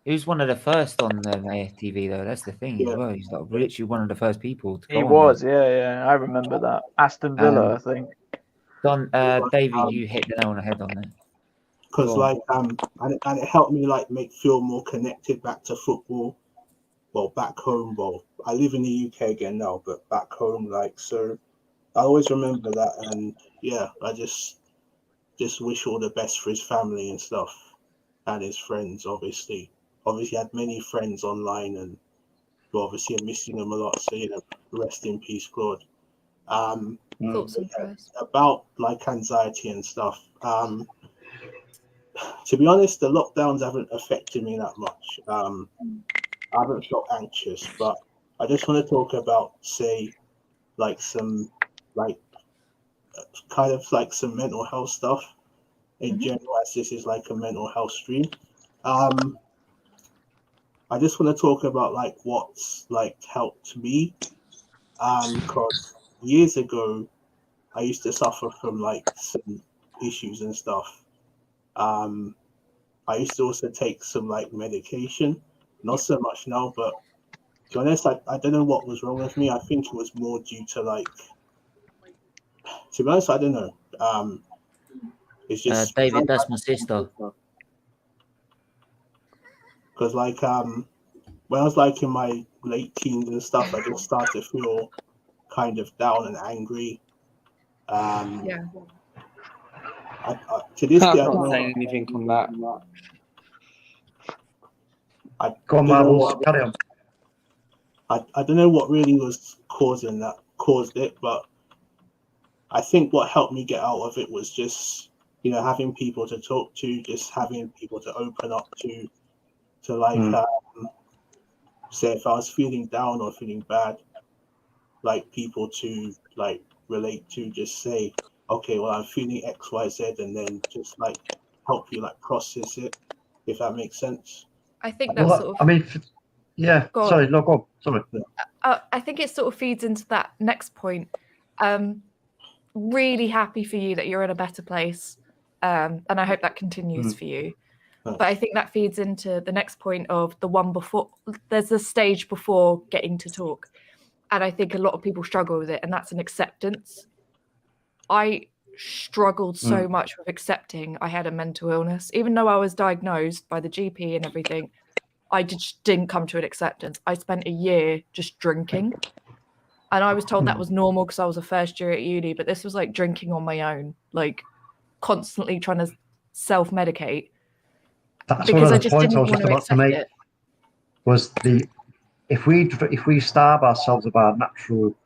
he was one of the first on the AFTV though. That's the thing as well. He's like literally one of the first people to go He was, yeah. I remember that. Aston Villa, I think. David, you hit the nail on the head on that. Because and it helped me feel more connected back to football. Well, back home. Well, I live in the UK again now, but back home, so I always remember that. And yeah, I just wish all the best for his family and stuff, and his friends. Obviously had many friends online, and but obviously I'm missing him a lot. So rest in peace, Claude. Thoughts and prayers. About like anxiety and stuff. To be honest, the lockdowns haven't affected me that much. I haven't felt anxious, but I just want to talk about, say, like some, like, kind of like some mental health stuff in general, as this is like a mental health stream. I just want to talk about like what's like helped me, because years ago I used to suffer from like some issues and stuff. I used to also take some like medication, not so much now, but to be honest, I don't know what was wrong with me. I think it was more due to like, to be honest, I don't know. It's just David, that's my sister. Because like when I was like in my late teens and stuff, I just started to feel kind of down and angry. Yeah. To this day, I can't don't say know. anything on that. Go on, Marbles, carry on. I don't know what really was caused it, but I think what helped me get out of it was just, having people to talk to, just having people to open up to like, say if I was feeling down or feeling bad, like people to like relate to, just say, okay, well, I'm feeling X, Y, Z, and then just like help you like process it, if that makes sense. I think that's sort of. I mean, yeah. Go on. Sorry, no, go on. Sorry. I think it sort of feeds into that next point. Really happy for you that you're in a better place, and I hope that continues for you. But I think that feeds into the next point of the one before. There's a stage before getting to talk, and I think a lot of people struggle with it, and that's an acceptance. I struggled so much with accepting I had a mental illness, even though I was diagnosed by the GP and everything. I just didn't come to an acceptance. I spent a year just drinking, and I was told that was normal because I was a first year at uni, but this was like drinking on my own, like constantly trying to self-medicate. That's one of the points I was just about to make. Was if we starve ourselves of our natural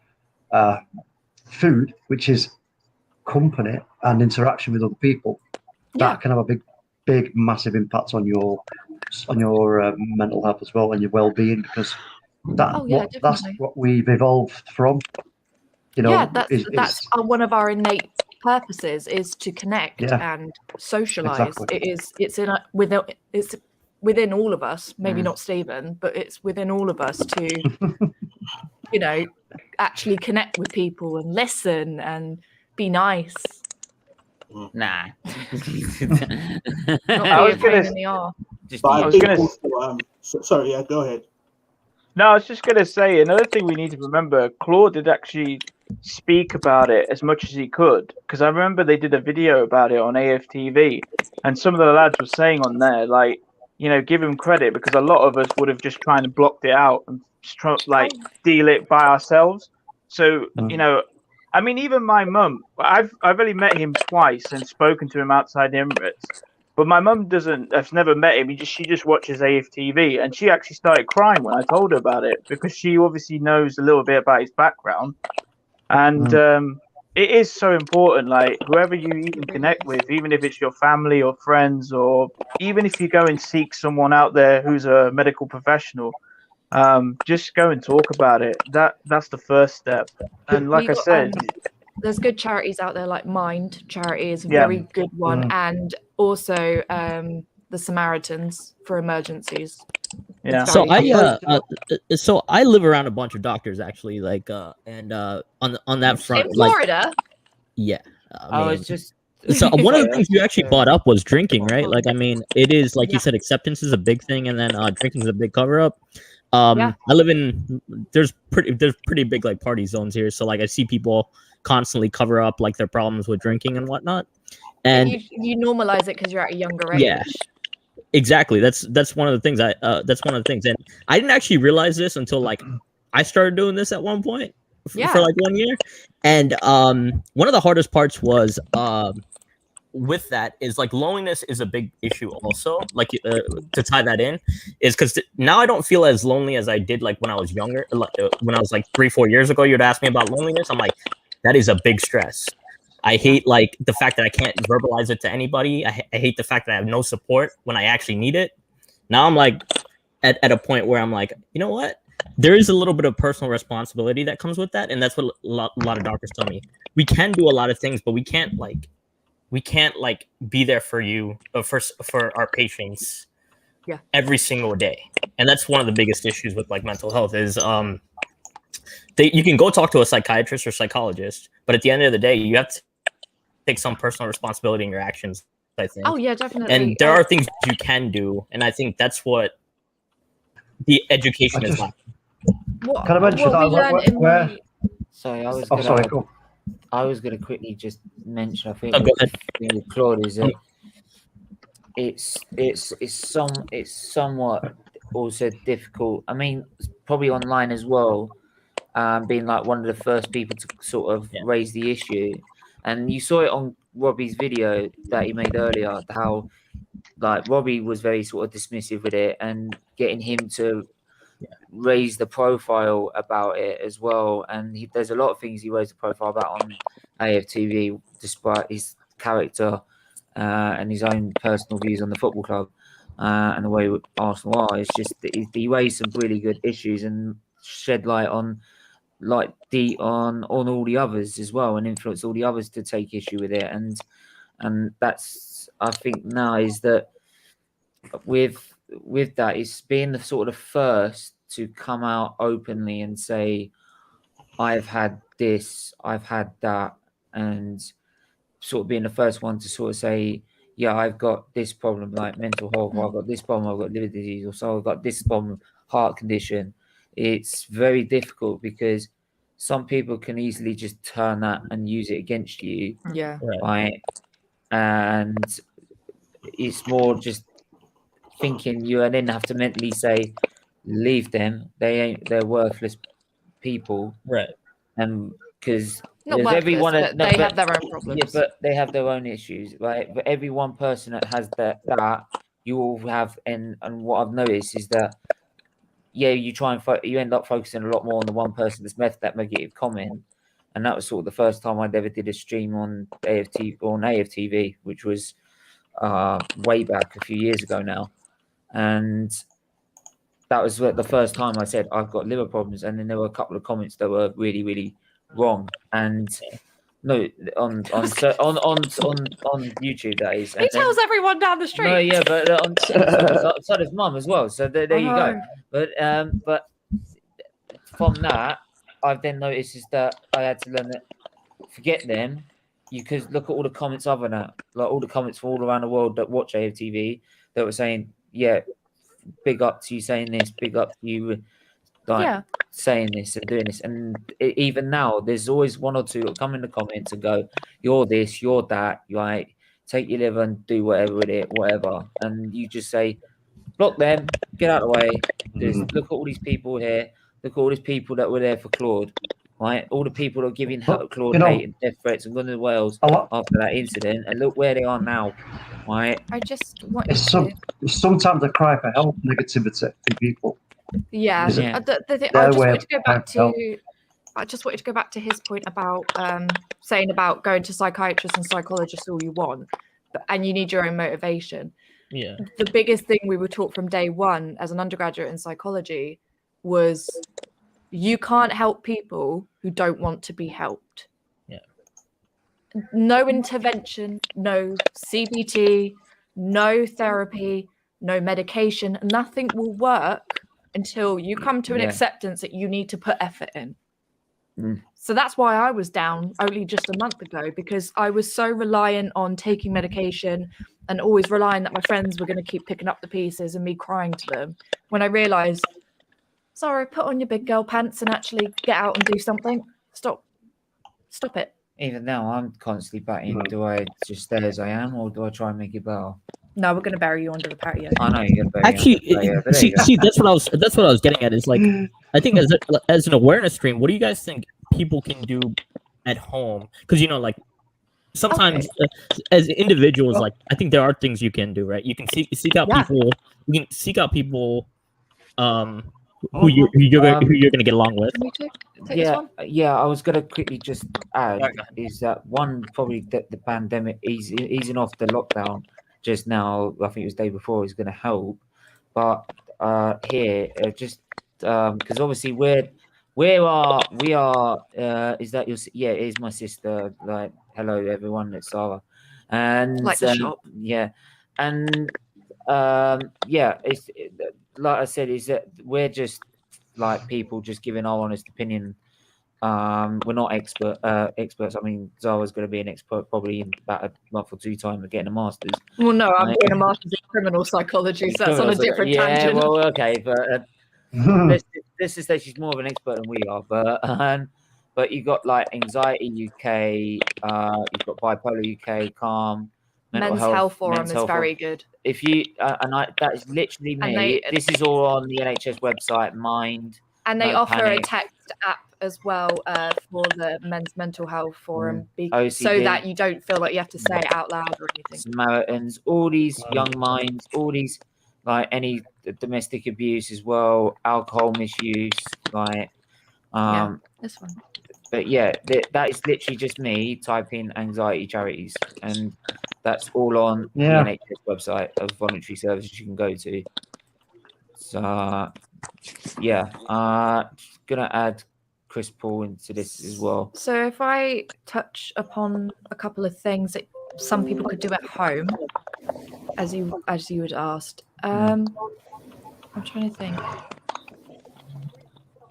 food, which is company and interaction with other people, that can have a big, massive impact on your mental health as well and your well-being, because that's what we've evolved from. That's one of our innate purposes, is to connect and socialize. Exactly. It's within all of us, maybe not Stephen, but it's within all of us to actually connect with people and listen and be nice. Nah. Sorry, yeah, go ahead. No, I was just going to say, another thing we need to remember, Claude did actually speak about it as much as he could, because I remember they did a video about it on AFTV, and some of the lads were saying on there, like, give him credit, because a lot of us would have just kind of blocked it out and deal it by ourselves. So, I mean, even my mum, I've only met him twice and spoken to him outside the Emirates. But my mum has never met him. She just watches AFTV, and she actually started crying when I told her about it, because she obviously knows a little bit about his background. And it is so important, like whoever you even connect with, even if it's your family or friends, or even if you go and seek someone out there who's a medical professional, just go and talk about it. That's the first step. And like I said, there's good charities out there, like Mind Charity is a very good one, and also the Samaritans for emergencies. Yeah. So I live around a bunch of doctors actually, like and on that front, in Florida. Yeah. I was just. So one of the things you actually brought up was drinking, right? Like, I mean, it is like you said, acceptance is a big thing, and then drinking is a big cover up. I live in there's pretty big like party zones here, so like I see people constantly cover up like their problems with drinking and whatnot, and you normalize it because you're at a younger age. Yeah, exactly. That's one of the things and I didn't actually realize this until like I started doing this at one point for like 1 year, and one of the hardest parts was with that is like loneliness is a big issue also. Like to tie that in is because now I don't feel as lonely as I did like when I was younger. When I was like 3-4 years ago, you'd ask me about loneliness. I'm like, that is a big stress. I hate like the fact that I can't verbalize it to anybody. I hate the fact that I have no support when I actually need it. Now I'm like at a point where I'm like, you know what? There is a little bit of personal responsibility that comes with that, and that's what a lot of doctors tell me. We can do a lot of things, but we can't be there for you for our patients every single day. And that's one of the biggest issues with like mental health is you can go talk to a psychiatrist or psychologist, but at the end of the day you have to take some personal responsibility in your actions, I think. Oh yeah, definitely. And there are things you can do, and I think that's what the education is like. Can I mention where? Sorry, Cool. I was going to quickly just mention. I think go ahead. the thing with Claude is that it's somewhat also difficult. I mean, probably online as well. Being like one of the first people to sort of raise the issue, and you saw it on Robbie's video that he made earlier. How like Robbie was very sort of dismissive with it, and getting him to raise the profile about it as well. And there's a lot of things he raised the profile about on AFTV, despite his character and his own personal views on the football club and the way Arsenal are. It's just that he raised some really good issues and shed light on on all the others as well, and influenced all the others to take issue with it. And that's, I think now is that with that, it's being the sort of first to come out openly and say, I've had this, I've had that, and sort of being the first one to sort of say, yeah, I've got this problem like mental health, or I've got this problem, I've got liver disease, or so I've got this problem, heart condition. It's very difficult because some people can easily just turn that and use it against you. Yeah. Right. And it's more just thinking you and then have to mentally say, leave them. They're worthless people. Right. And because they have their own problems. Yeah, but they have their own issues, right? But every one person that has that you all have, and what I've noticed is that you end up focusing a lot more on the one person that's made that negative comment. And that was sort of the first time I'd ever did a stream on AFTV, which was way back a few years ago now. And that was the first time I said I've got liver problems, and then there were a couple of comments that were really, really wrong. And no, on YouTube that is. He tells everyone down the street. No, yeah, but so does Mum as well. So there you go. But from that, I've then noticed is that I had to learn that forget them. You could look at all the comments other than that, like all the comments from all around the world that watch AFTV that were saying, yeah, big up to you saying this, big up to you saying this and doing this. And even now, there's always one or two that come in the comments and go, you're this, you're that, you like take your liver and do whatever with it, whatever. And you just say, block them, get out of the way. Just look at all these people here. Look at all these people that were there for Claude. Right, all the people that are giving Claude hate and death threats and going to Wales after that incident, and look where they are now. Right, I just want sometimes I cry for help, negativity in people. Yeah. I just wanted to go back to his point about saying about going to psychiatrists and psychologists all you want, and you need your own motivation. Yeah. The biggest thing we were taught from day one as an undergraduate in psychology was you can't help people who don't want to be helped. Yeah. No intervention, no CBT, no therapy, no medication, nothing will work until you come to an acceptance that you need to put effort in. So that's why I was down only just a month ago, because I was so reliant on taking medication and always relying that my friends were going to keep picking up the pieces and me crying to them. When I realized, sorry, put on your big girl pants and actually get out and do something. Stop it. Even now, I'm constantly batting. Do I just stay as I am, or do I try and make it better? No, we're going to bury you under the patio. I know you're going to bury Actually, me under the patio, see, that's what I was getting at. Is like, I think as an awareness stream, what do you guys think people can do at home? Because like sometimes as individuals, like I think there are things you can do, right? You can seek out people. You can seek out people who you're gonna get along with. Yeah, I was gonna quickly just add is that one, probably the pandemic easing off the lockdown just now, I think it was the day before, is gonna help. But here just because obviously we are is that your it is my sister, like hello everyone, it's Sarah, and like the shop. and it's like I said, is that we're just like people just giving our honest opinion. We're not experts. I mean, Zara's going to be an expert probably in about a month or two time of getting a master's. Well, no, I'm doing a master's in criminal psychology, so that's on a different tangent. Well, okay, but this is that she's more of an expert than we are. But you got like Anxiety UK, you've got Bipolar UK, Calm, Men's Health Forum is very good. If you that is literally me. This is all on the NHS website. Mind. And they offer a text app as well for the Men's Mental Health Forum, so that you don't feel like you have to say it out loud or anything. Samaritans, all these young minds, all these like any domestic abuse as well, alcohol misuse, like this one. But that is literally just me typing anxiety charities, and that's all on the NHS website of voluntary services you can go to. So gonna add Chris Paul into this as well. So if I touch upon a couple of things that some people could do at home, as you had asked, I'm trying to think.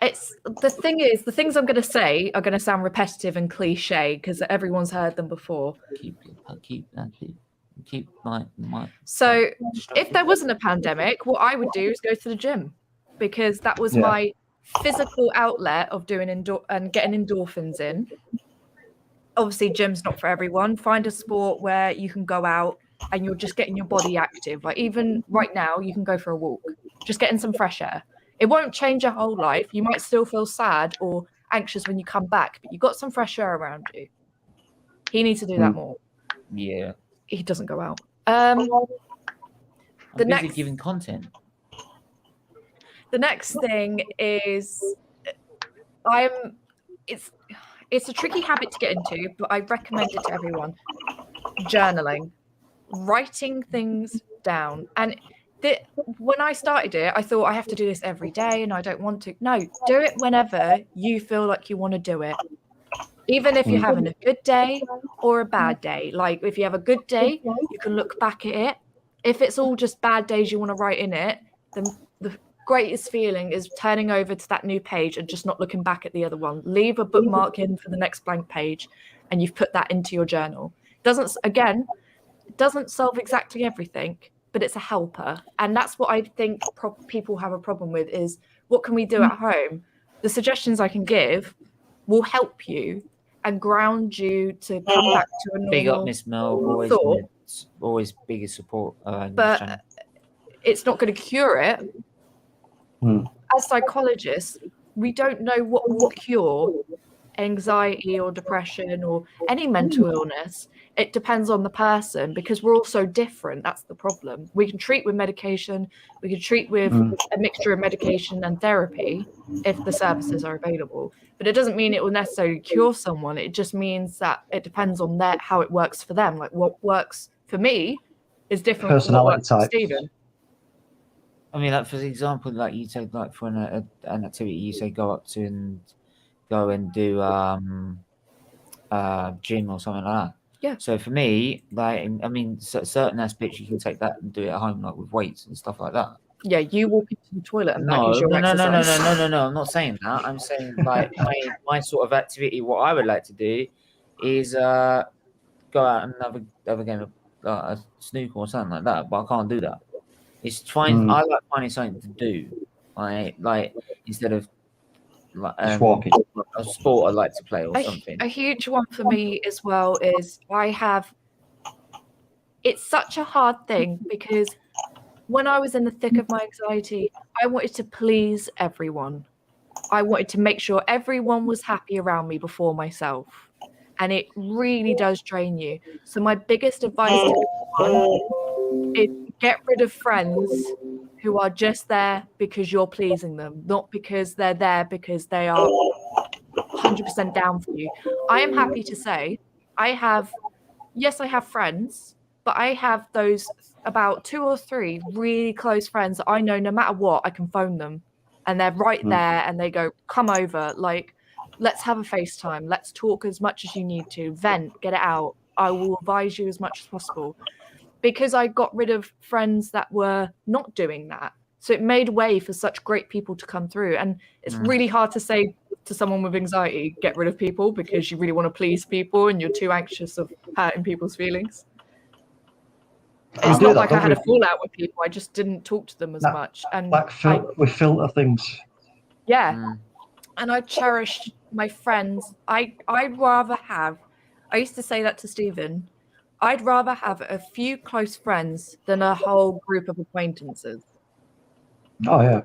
It's the things I'm going to say are going to sound repetitive and cliche because everyone's heard them before. Keep my. So if there wasn't a pandemic, what I would do is go to the gym, because that was my physical outlet of doing and getting endorphins in. Obviously, gym's not for everyone. Find a sport where you can go out and you're just getting your body active. Like even right now, you can go for a walk, just getting some fresh air. It won't change your whole life. You might still feel sad or anxious when you come back, but you got some fresh air around you. He needs to do that more. Yeah. He doesn't go out. The next giving content. The next thing is it's a tricky habit to get into, but I recommend it to everyone. Journaling, writing things down. And when I started it, I thought I have to do this every day and I don't want to. No, do it whenever you feel like you want to do it. Even if you're having a good day or a bad day. Like if you have a good day, you can look back at it. If it's all just bad days you want to write in it, then the greatest feeling is turning over to that new page and just not looking back at the other one. Leave a bookmark in for the next blank page and you've put that into your journal. It doesn't solve exactly everything, but it's a helper. And that's what I think people have a problem with is, what can we do at home? The suggestions I can give will help you and ground you to come back to a normal Big up Miss Mel, always biggest support. But it's not going to cure it. As psychologists, we don't know what will cure anxiety or depression or any mental illness. It depends on the person, because we're all so different. That's the problem. We can treat with medication. We can treat with a mixture of medication and therapy if the services are available. But it doesn't mean it will necessarily cure someone. It just means that it depends on how it works for them. Like what works for me is different from what works for Stephen. I mean, like for example, like you said, like for an activity, you say go and do gym or something like that. Yeah. So for me, like, I mean, certain aspects you can take that and do it at home, like with weights and stuff like that. Yeah, you walk into the toilet and No. I'm not saying that. I'm saying like my sort of activity. What I would like to do is go out and have a game of a snooker or something like that. But I can't do that. It's trying. I like finding something to do. Like instead of like walking. A sport I like to play or something. A huge one for me as well is it's such a hard thing, because when I was in the thick of my anxiety, I wanted to please everyone. I wanted to make sure everyone was happy around me before myself. and it really does drain you. So my biggest advice to everyone is get rid of friends who are just there because you're pleasing them, not because they're there because they are 100% down for you. I am happy to say I have friends, but I have those about 2 or 3 really close friends that I know no matter what, I can phone them and they're right there and they go, come over, like, let's have a FaceTime. Let's talk as much as you need to, vent, get it out. I will advise you as much as possible, because I got rid of friends that were not doing that. So it made way for such great people to come through. And it's really hard to say to someone with anxiety, get rid of people, because you really want to please people and you're too anxious of hurting people's feelings. It's not like I had a fallout with people. I just didn't talk to them as much. And we filter things. Yeah. And I cherished my friends. I'd rather have, I used to say that to Stephen, I'd rather have a few close friends than a whole group of acquaintances. Oh yeah.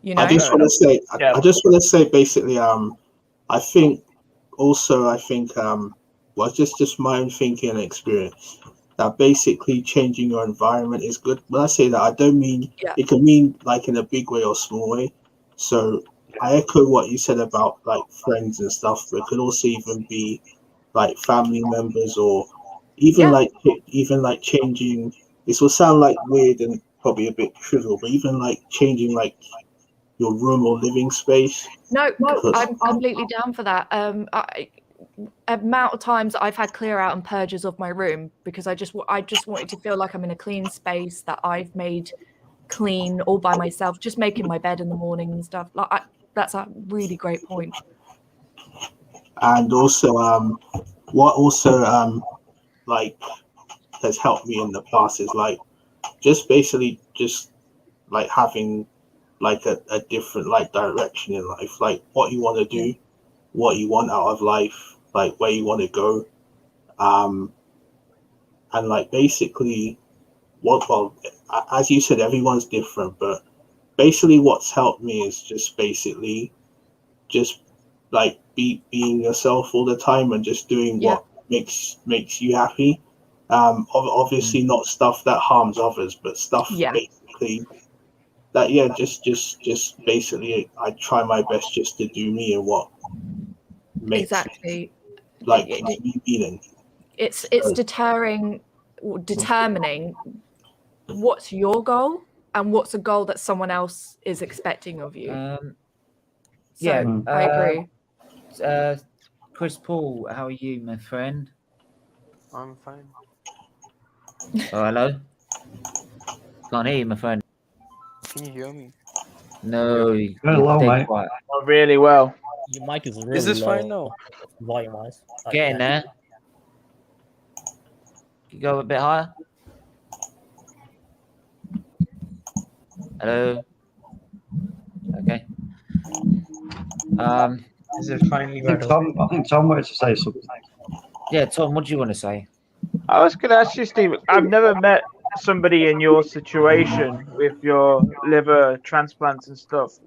You know? I just want to say basically, I think well, just my own thinking and experience, that basically changing your environment is good. When I say that, I don't mean it can mean like in a big way or small way. So I echo what you said about like friends and stuff, but it could also even be like family members, or even like changing. This will sound like weird and probably a bit trivial, but even like changing like your room or living space. No, I'm completely down for that. Amount of times I've had clear out and purges of my room because I just wanted to feel like I'm in a clean space that I've made clean all by myself, just making my bed in the morning and stuff. Like that's a really great point. And also, what also like has helped me in the past is like just basically just like having like a different like direction in life, like what you want to do, what you want out of life, like where you want to go, and like basically as you said, everyone's different, but basically what's helped me is just basically just like being yourself all the time and just doing what makes you happy. Obviously not stuff that harms others, but stuff basically that just basically I try my best just to do me and what makes like me feeling. It's determining what's your goal and what's a goal that someone else is expecting of you. I agree. Chris Paul, how are you, my friend? I'm fine. Oh, hello. Can't hear you, my friend. Can you hear me? No, low, mate. Oh, really well. Your mic is really Is this low, fine now? volume-wise. Get in there. You go a bit higher. Hello. Okay. Is it finally better? I think Tom wanted to say something. Yeah, Tom, what do you want to say? I was going to ask you, Steve. I've never met somebody in your situation with your liver transplants and stuff.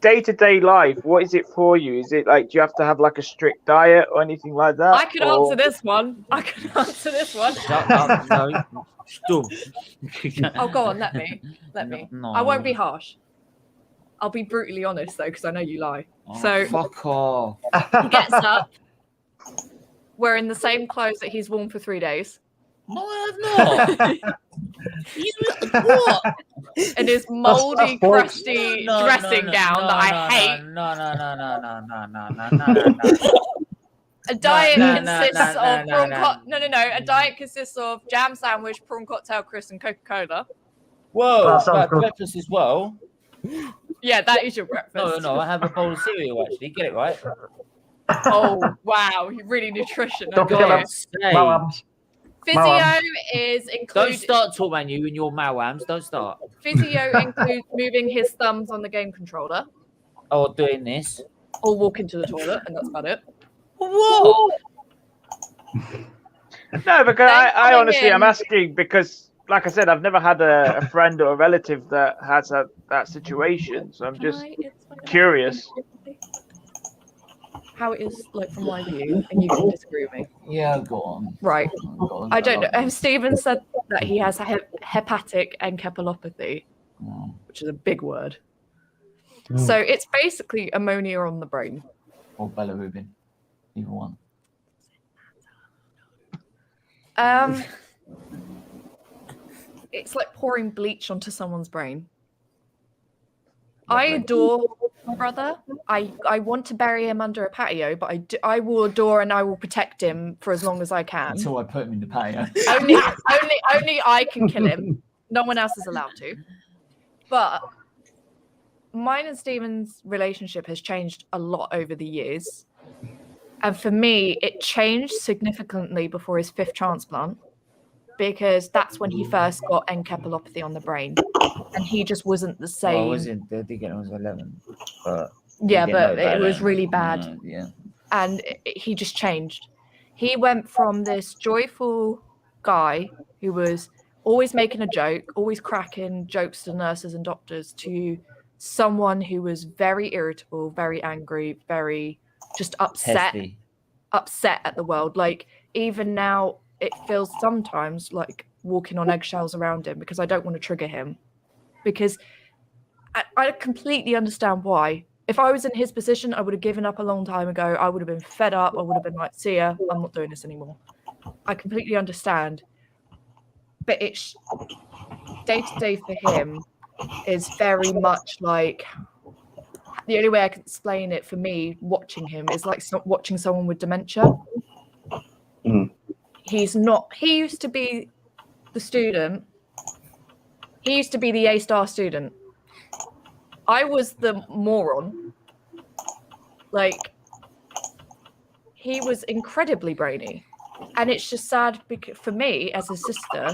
Day-to-day life, what is it for you? Is it like, do you have to have like a strict diet or anything like that? I could answer this one. No, stop. Oh, go on, let me. No. I won't be harsh. I'll be brutally honest though, because I know you lie. Oh, so fuck off. He gets up, wearing the same clothes that he's worn for 3 days. No, I have not. What? And his moldy, crusty dressing gown that I hate. No. A diet consists of a diet consists of jam sandwich, prawn cocktail, crisp, and Coca-Cola. Whoa, breakfast as well. Yeah, that is your breakfast. No, I have a bowl of cereal actually. Get it right. Oh wow, you're really nutrition. Physio is included. Don't start talking about you and your malams. Don't start. Physio includes moving his thumbs on the game controller. Or doing this. Or walking to the toilet, and that's about it. What? No, because I honestly, I'm asking because, like I said, I've never had a friend or a relative that has that situation. So I'm just curious. how it is like from my view, and you can disagree with me. Yeah, go on. Right. Go on. I don't know. Stephen said that he has hepatic encephalopathy, which is a big word. So it's basically ammonia on the brain. Or bilirubin, either one. It's like pouring bleach onto someone's brain. I adore my brother. I want to bury him under a patio, but I will adore and I will protect him for as long as I can. Until I put him in the patio. only I can kill him. No one else is allowed to. But mine and Stephen's relationship has changed a lot over the years. And for me, it changed significantly before his 5th transplant, because that's when he first got encephalopathy on the brain. And he just wasn't the same. Well, I wasn't. They did get him when I was 11. But yeah, but it was really bad. Yeah. And he just changed. He went from this joyful guy who was always making a joke, always cracking jokes to nurses and doctors, to someone who was very irritable, very angry, very just upset at the world. Like, even now, it feels sometimes like walking on eggshells around him, because I don't want to trigger him. Because I completely understand why. If I was in his position, I would have given up a long time ago. I would have been fed up. I would have been like, see ya, I'm not doing this anymore. I completely understand. But it's day-to-day for him is very much like, the only way I can explain it for me, watching him, is like watching someone with dementia. He used to be the student. He used to be the A-star student. I was the moron. Like, he was incredibly brainy. And it's just sad for me as a sister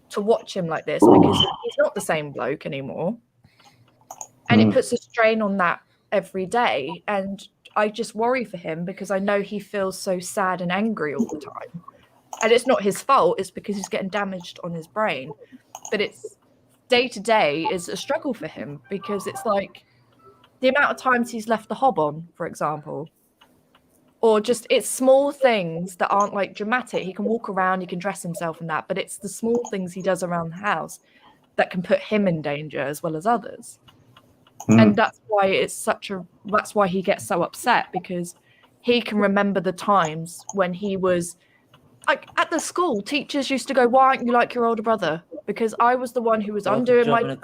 to watch him like this, because he's not the same bloke anymore. And it puts a strain on that every day. And I just worry for him, because I know he feels so sad and angry all the time. And it's not his fault. It's because he's getting damaged on his brain. But it's day-to-day is a struggle for him, because it's like the amount of times he's left the hob on, for example. Or just, it's small things that aren't like dramatic. He can walk around, he can dress himself and that, but it's the small things he does around the house that can put him in danger as well as others. And that's why that's why he gets so upset, because he can remember the times when he was like at the school. Teachers used to go, "Why aren't you like your older brother?" Because I was the one who was undoing my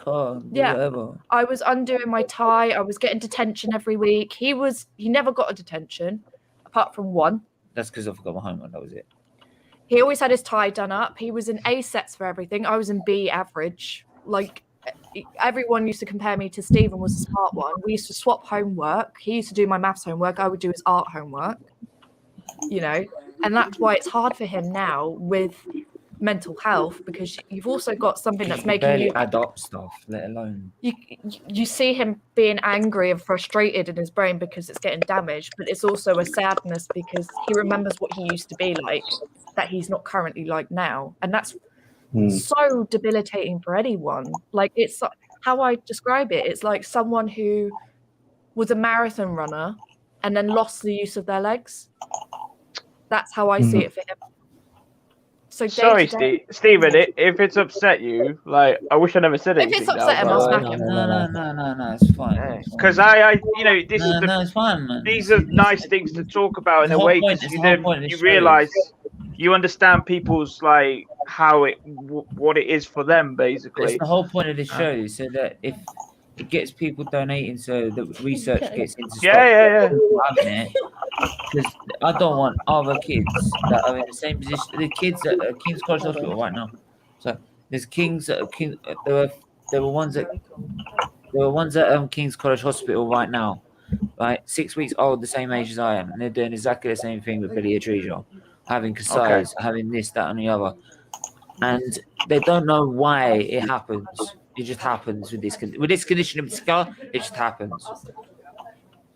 I was undoing my tie. I was getting detention every week. He never got a detention, apart from one. That's because I forgot my homework. That was it. He always had his tie done up. He was in A sets for everything. I was in B average. Like, everyone used to compare me to Stephen was the smart one. We used to swap homework. He used to do my maths homework. I would do his art homework. You know, and that's why it's hard for him now with mental health, because you've also got something that's making you add up stuff, let alone you see him being angry and frustrated in his brain because it's getting damaged, but it's also a sadness because he remembers what he used to be like that he's not currently like now, and that's so debilitating for anyone. Like, it's how I describe it, it's like someone who was a marathon runner and then lost the use of their legs. That's how I see it for him. So sorry, Stephen, if it's upset you, like, I wish I never said anything. If it's upset him, I'll smack him. No, it's fine. Because I, you know, this is it's fine, man. These are nice things to talk about in a way, because you realize, you understand people's, like, what it is for them, basically. It's the whole point of the show, so that if it gets people donating, so the research gets into because I don't want other kids that are in the same position. The kids at King's College Hospital right now. So there's King's. There were ones at King's College Hospital right now, right? 6 weeks old, the same age as I am, and they're doing exactly the same thing with Billy Atresia, having Kasai's, having this, that, and the other, and they don't know why it happens. It just happens with this condition of scar. It just happens.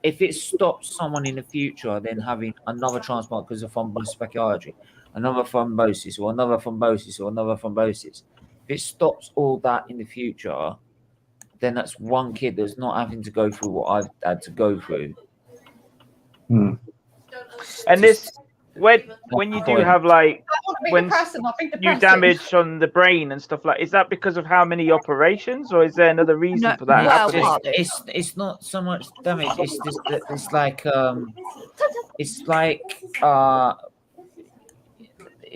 If it stops someone in the future then having another transplant because of thrombosis brachiatrachea, another thrombosis, or another thrombosis, or another thrombosis, if it stops all that in the future, then that's one kid that's not having to go through what I've had to go through. And this, when you do have like when you damage on the brain and stuff like, is that because of how many operations, or is there another reason for that happening? It's not so much damage. It's just that it's like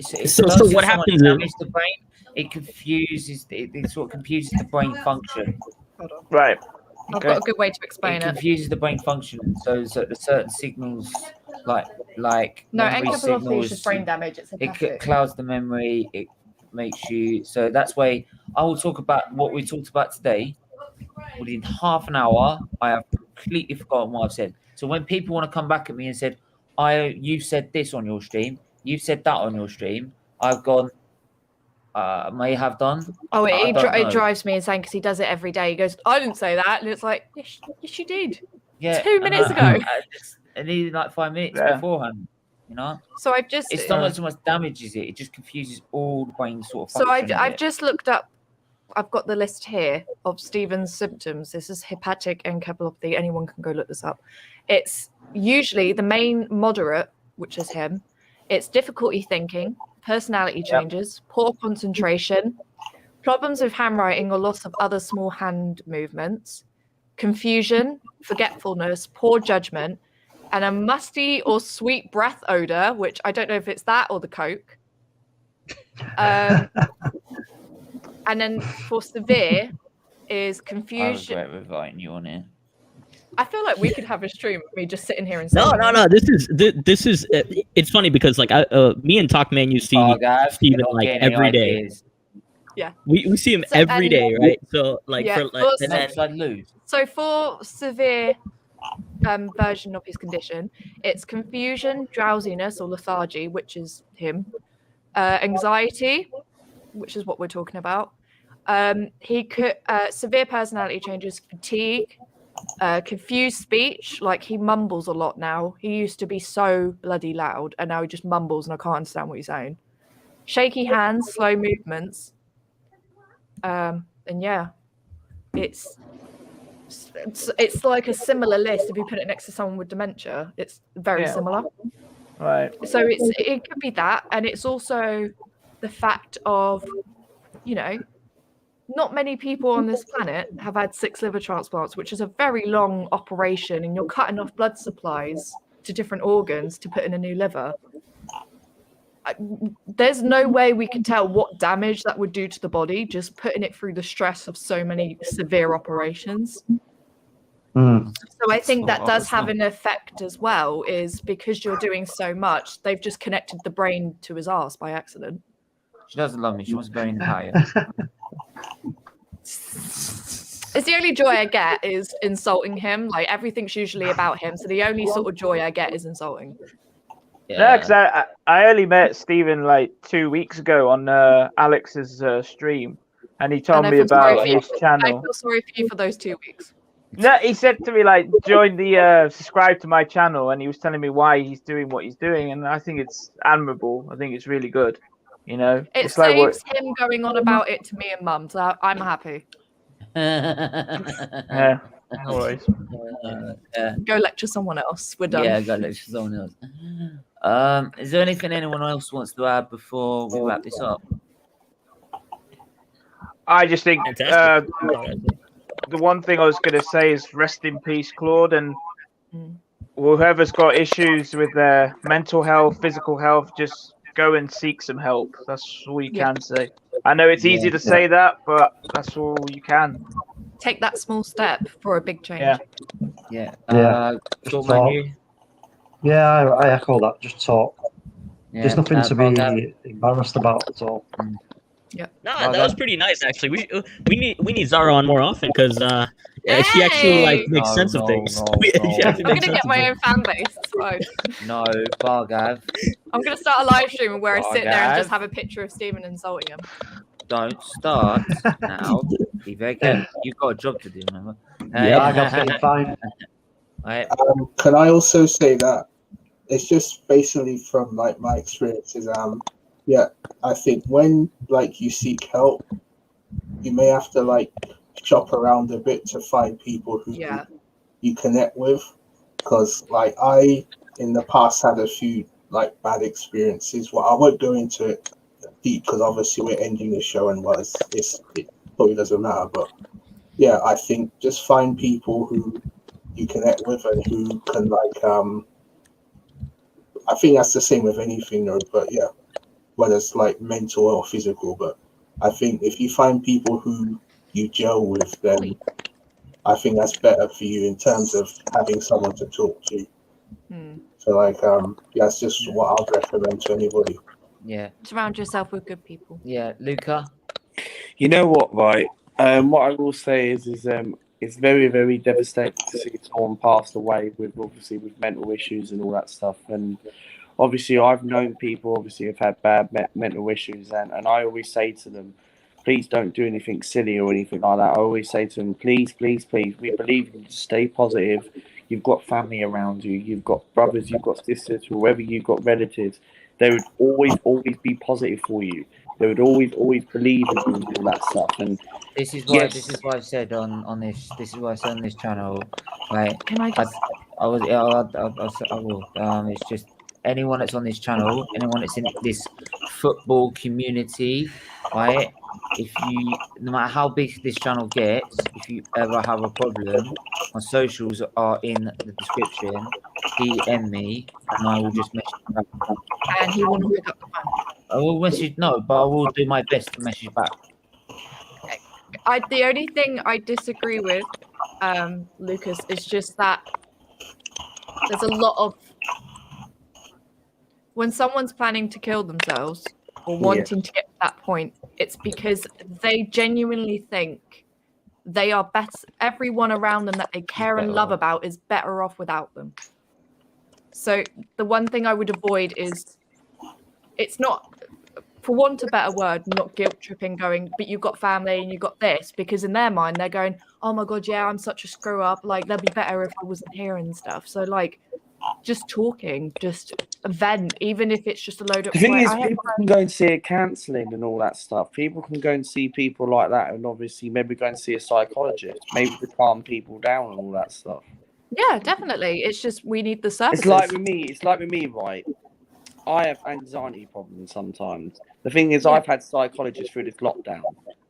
so what happens damage the brain. It confuses. It sort of confuses the brain function. Right. I've got a good way to explain it. It confuses the brain function. So the certain signals, like no, memory signals, is just brain damage. It's it clouds the memory. It makes you. So that's why I will talk about what we talked about today. Within half an hour, I have completely forgotten what I've said. So when people want to come back at me and said, you said this on your stream, you said that on your stream, I've gone, may have done. Oh, it drives me insane because he does it every day. He goes, I didn't say that. And it's like, yes, you did. Yeah. 2 minutes ago. I needed like 5 minutes beforehand, you know? So I've just... It's not so much damages it. It just confuses all the brain sort of So I've just looked up, I've got the list here of Stephen's symptoms. This is hepatic encephalopathy. Anyone can go look this up. It's usually the main moderate, which is him. It's difficulty thinking, personality changes, poor concentration, problems with handwriting or loss of other small hand movements, confusion, forgetfulness, poor judgment, and a musty or sweet breath odor, which I don't know if it's that or the Coke. And then for severe is confusion. I regret inviting you on here. I feel like we could have a stream of me just sitting here and no. This is it's funny because like me and Talkman, you see Steven like every day. Yeah, we see him every day, right? So like so for severe version of his condition, it's confusion, drowsiness or lethargy, which is him, anxiety, which is what we're talking about. He could severe personality changes, fatigue, confused speech, like he mumbles a lot now. He used to be so bloody loud and now he just mumbles and I can't understand what he's saying. Shaky hands, slow movements. And yeah, it's like a similar list. If you put it next to someone with dementia, it's very similar. Right. So it could be that, and it's also the fact of, you know, not many people on this planet have had 6 liver transplants, which is a very long operation, and you're cutting off blood supplies to different organs to put in a new liver. There's no way we can tell what damage that would do to the body, just putting it through the stress of so many severe operations. So I think that does have an effect as well, is because you're doing so much, they've just connected the brain to his arse by accident. She doesn't love me. She wants to bury in the fire. It's the only joy I get is insulting him. Like everything's usually about him. So the only sort of joy I get is insulting. Yeah, because I only met Stephen like 2 weeks ago on Alex's stream, and he told me about his channel. I feel sorry for you for those 2 weeks. No, he said to me like, join the subscribe to my channel, and he was telling me why he's doing what he's doing, and I think it's admirable. I think it's really good. You know, it saves him going on about it to me and Mum, so I'm happy. Yeah, no worries. Go lecture someone else. We're done. Yeah, go lecture someone else. Is there anything anyone else wants to add before we wrap this up? I just think the one thing I was going to say is rest in peace, Claude, and whoever's got issues with their mental health, physical health, just go and seek some help. That's all you can say. I know it's easy to say that, but that's all you can. Take that small step for a big change. Yeah. I echo that. Just talk. There's nothing to be embarrassed about at all. Yeah. No, that was pretty nice actually. We need Zara on more often because she actually like makes sense of things. I'm gonna get my own fan base. It's fine. No, Bargav. I'm gonna start a live stream where I sit there and just have a picture of Stephen insulting him. Don't start now. Be very careful. You've got a job to do, remember? Bargav's fine. Right. Can I also say that it's just basically from like my experiences. I think when like you seek help, you may have to like shop around a bit to find people who you connect with. Because like I in the past had a few like bad experiences. Well, I won't go into it deep because obviously we're ending the show and it probably doesn't matter. But yeah, I think just find people who you connect with and who can I think that's the same with anything though, but yeah, whether it's like mental or physical. But I think if you find people who you gel with, then I think that's better for you in terms of having someone to talk to. So that's just what I'd recommend to anybody. Yeah. Surround yourself with good people. Yeah, Luca. You know what, right? What I will say is it's very, very devastating to see someone pass away with mental issues and all that stuff. And obviously, I've known people who've had bad mental issues, and I always say to them, please don't do anything silly or anything like that. I always say to them, please, please, please, we believe in you. Stay positive. You've got family around you. You've got brothers. You've got sisters. Whoever you've got relatives, they would always be positive for you. They would always believe in you and all that stuff. And this is why I've said on this. This is why I said on this channel. Right? Can I just? I will. It's just anyone that's on this channel, anyone that's in this football community, right? If you, no matter how big this channel gets, if you ever have a problem, my socials are in the description. DM me, and I will just message you back. And he won't pick up the phone. I will message but I will do my best to message back. The only thing I disagree with, Lucas, is just that there's a lot of when someone's planning to kill themselves or wanting to get to that point, it's because they genuinely think they are better. Everyone around them that they care and love about is better off without them. So the one thing I would avoid is, it's not, for want of a better word, not guilt tripping going, but you've got family and you've got this, because in their mind they're going, oh my God, yeah, I'm such a screw up. Like, they'd be better if I wasn't here and stuff. So like, just talking, just vent, even if it's just a load of. The thing is, people can go and see a counselling and all that stuff. People can go and see people like that, and obviously maybe go and see a psychologist, maybe to calm people down and all that stuff. Yeah, definitely. It's just we need the services. It's like with me, right? I have anxiety problems sometimes. The thing is, I've had psychologists through this lockdown,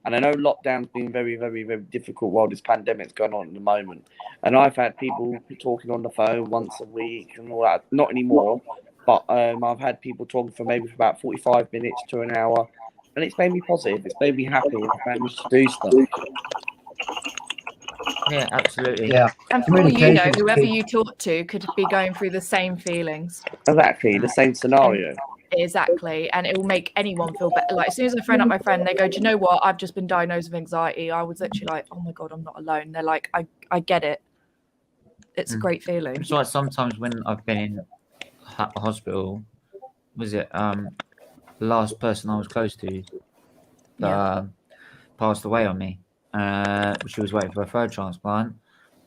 and I know lockdown's been very, very, very difficult while this pandemic's going on at the moment. And I've had people talking on the phone once a week and all that. Not anymore, but I've had people talking for about 45 minutes to an hour, and it's made me positive. It's made me happy. I've managed to do stuff. Yeah, absolutely. Yeah. And for all you know, whoever you talk to could be going through the same feelings. Exactly, the same scenario. Exactly, and it will make anyone feel better. Like, as soon as I phone up my friend, they go, do you know what? I've just been diagnosed with anxiety. I was literally like, oh my God, I'm not alone. They're like, I get it. It's a great feeling. It's like sometimes when I've been in hospital, was it the last person I was close to passed away on me. She was waiting for a third transplant.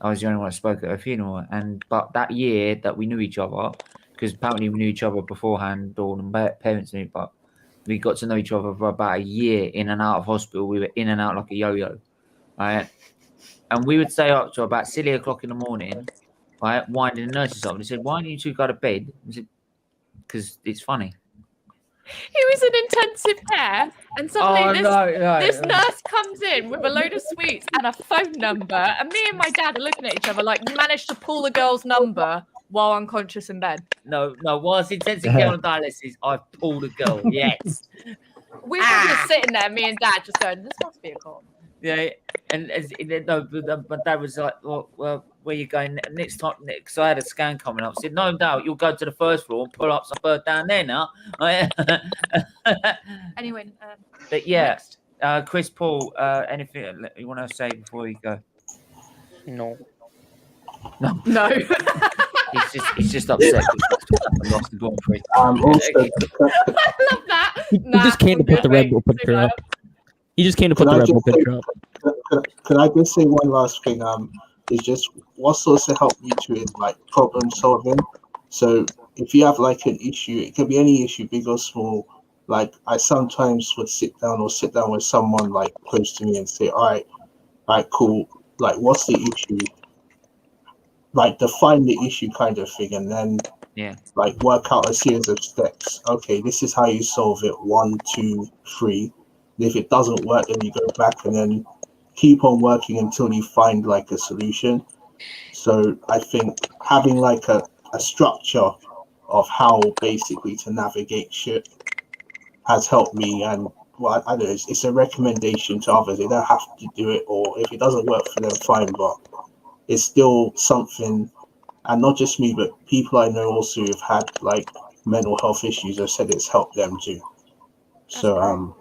I was the only one that spoke at her funeral. But that year that we knew each other, because apparently we knew each other beforehand, all the parents knew, but we got to know each other for about a year in and out of hospital. We were in and out like a yo-yo, right? And we would stay up to about silly o'clock in the morning, right, winding the nurses up. They said, why don't you two go to bed? I said, because it's funny. He was in intensive care, and suddenly this nurse comes in with a load of sweets and a phone number, and me and my dad are looking at each other like, you managed to pull the girl's number while unconscious in bed. No, whilst intensive care on dialysis, I've pulled a girl, yes. We were just sitting there, me and dad, just going, this must be a call. Yeah, and but dad was like, well, where you going next time? Because I had a scan coming up. I said, no doubt you'll go to the first floor and pull up some bird down there now. Anyway, but yeah, Chris Paul, anything you want to say before you go? No. He's just upset. I lost the Grand Prix. Also, I love that. He just came to put the Red Bull picture up. He just came to put the Red Bull picture up. Can I just say one last thing? Is just what's also helped me to is like problem solving. So if you have like an issue, it could be any issue, big or small. Like I sometimes would sit down with someone like close to me and say, all right, cool. Like, what's the issue? Like define the issue kind of thing, and then Like work out a series of steps. Okay, this is how you solve it. 1, 2, 3. And if it doesn't work, then you go back and then keep on working until you find like a solution. So I think having like a structure of how basically to navigate shit has helped me. And well, I don't know, it's a recommendation to others. They don't have to do it, or if it doesn't work for them, fine, but it's still something. And not just me, but people I know also who've had like mental health issues have said it's helped them too. So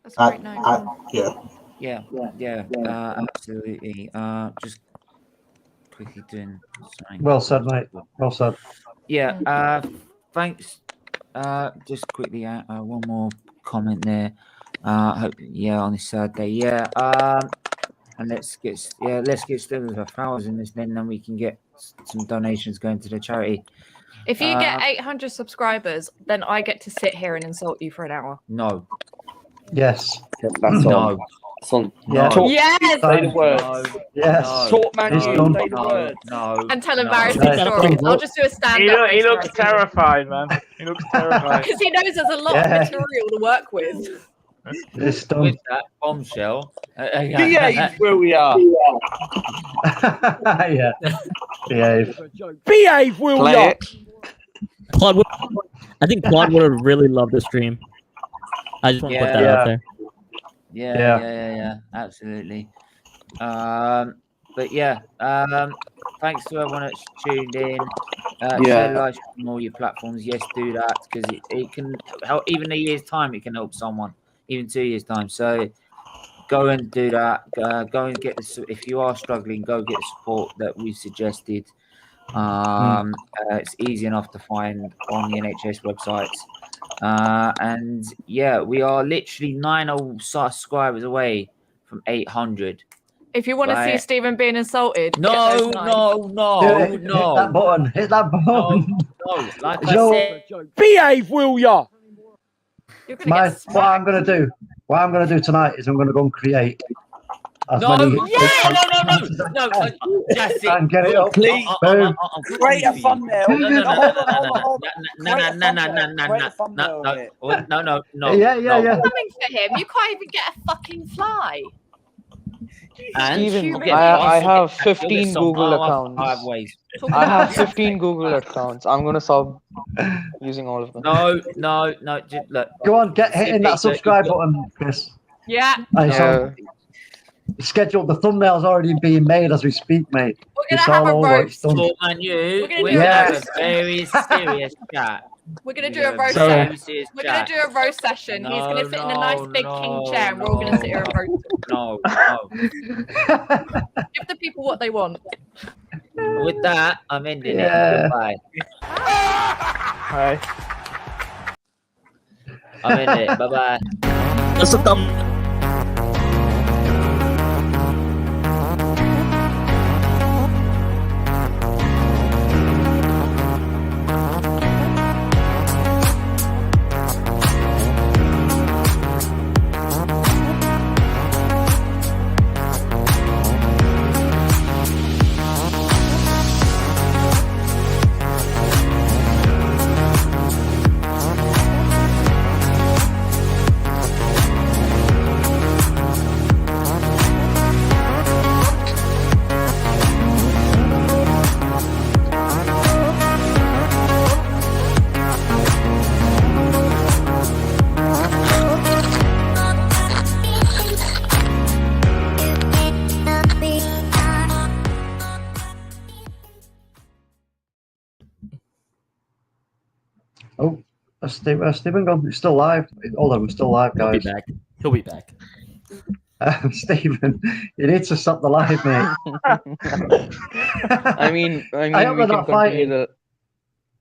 That's a great note. Yeah, absolutely. Just quickly doing something. Well said, mate. Well said. Yeah, thanks. Just quickly, one more comment there. On this sad day. And let's get started with 1,000, then we can get some donations going to the charity. If you get 800 subscribers, then I get to sit here and insult you for an hour. No. Yes. That's on. That's on. Yeah. Yes. Say the words. No. Yes. Talk, man. It's Say done. the words. No. And tell no. embarrassing No. stories. I'll just do a stand-up. He looks terrified, man. He looks terrified. Because he knows there's a lot of material to work with. It's done. With that bombshell. Behave, William. Yeah. Behave. Behave, will Play ya? it. Claude, I think Claude would have really loved the stream. I just want to put that out there. Yeah, absolutely. But yeah, thanks to everyone that's tuned in. Share live on all your platforms. Yes, do that, because it can help. Even a year's time, it can help someone. Even 2 years' time. So go and do that. Go and get the. If you are struggling, go get the support that we suggested. It's easy enough to find on the NHS websites. And yeah, we are literally 9 subscribers away from 800. If you want to see Stephen being insulted, no. Hit that button. Hit that button. No. Like I said, behave, will ya? What I'm gonna do tonight is I'm gonna go and create as many. No, that's it. And get it up, please. Boom. Create a thumbnail. No. Yeah. Coming for him, you can't even get a fucking fly. Steven, I have 15 Google accounts. I have 15 Google accounts. I'm gonna solve using all of them. No. Just look. Go on, hitting that subscribe button, Chris. Yeah. So scheduled. The thumbnail's already being made as we speak, mate. We're gonna have a roast. We're gonna have a very serious chat. We're gonna do a roast session. We're gonna do a roast session. He's gonna sit in a nice big king chair, and we're all gonna sit here and roast him. No. Give the people what they want. With that, I'm ending it. Goodbye. Hi. I'm ending it. Bye-bye. That's a thumb. Oh, Stephen gone. He's still live. Hold on, we're still live, guys. He'll be back. Stephen, you need to stop the live, mate. I mean, I hope we they're can not fighting. continue the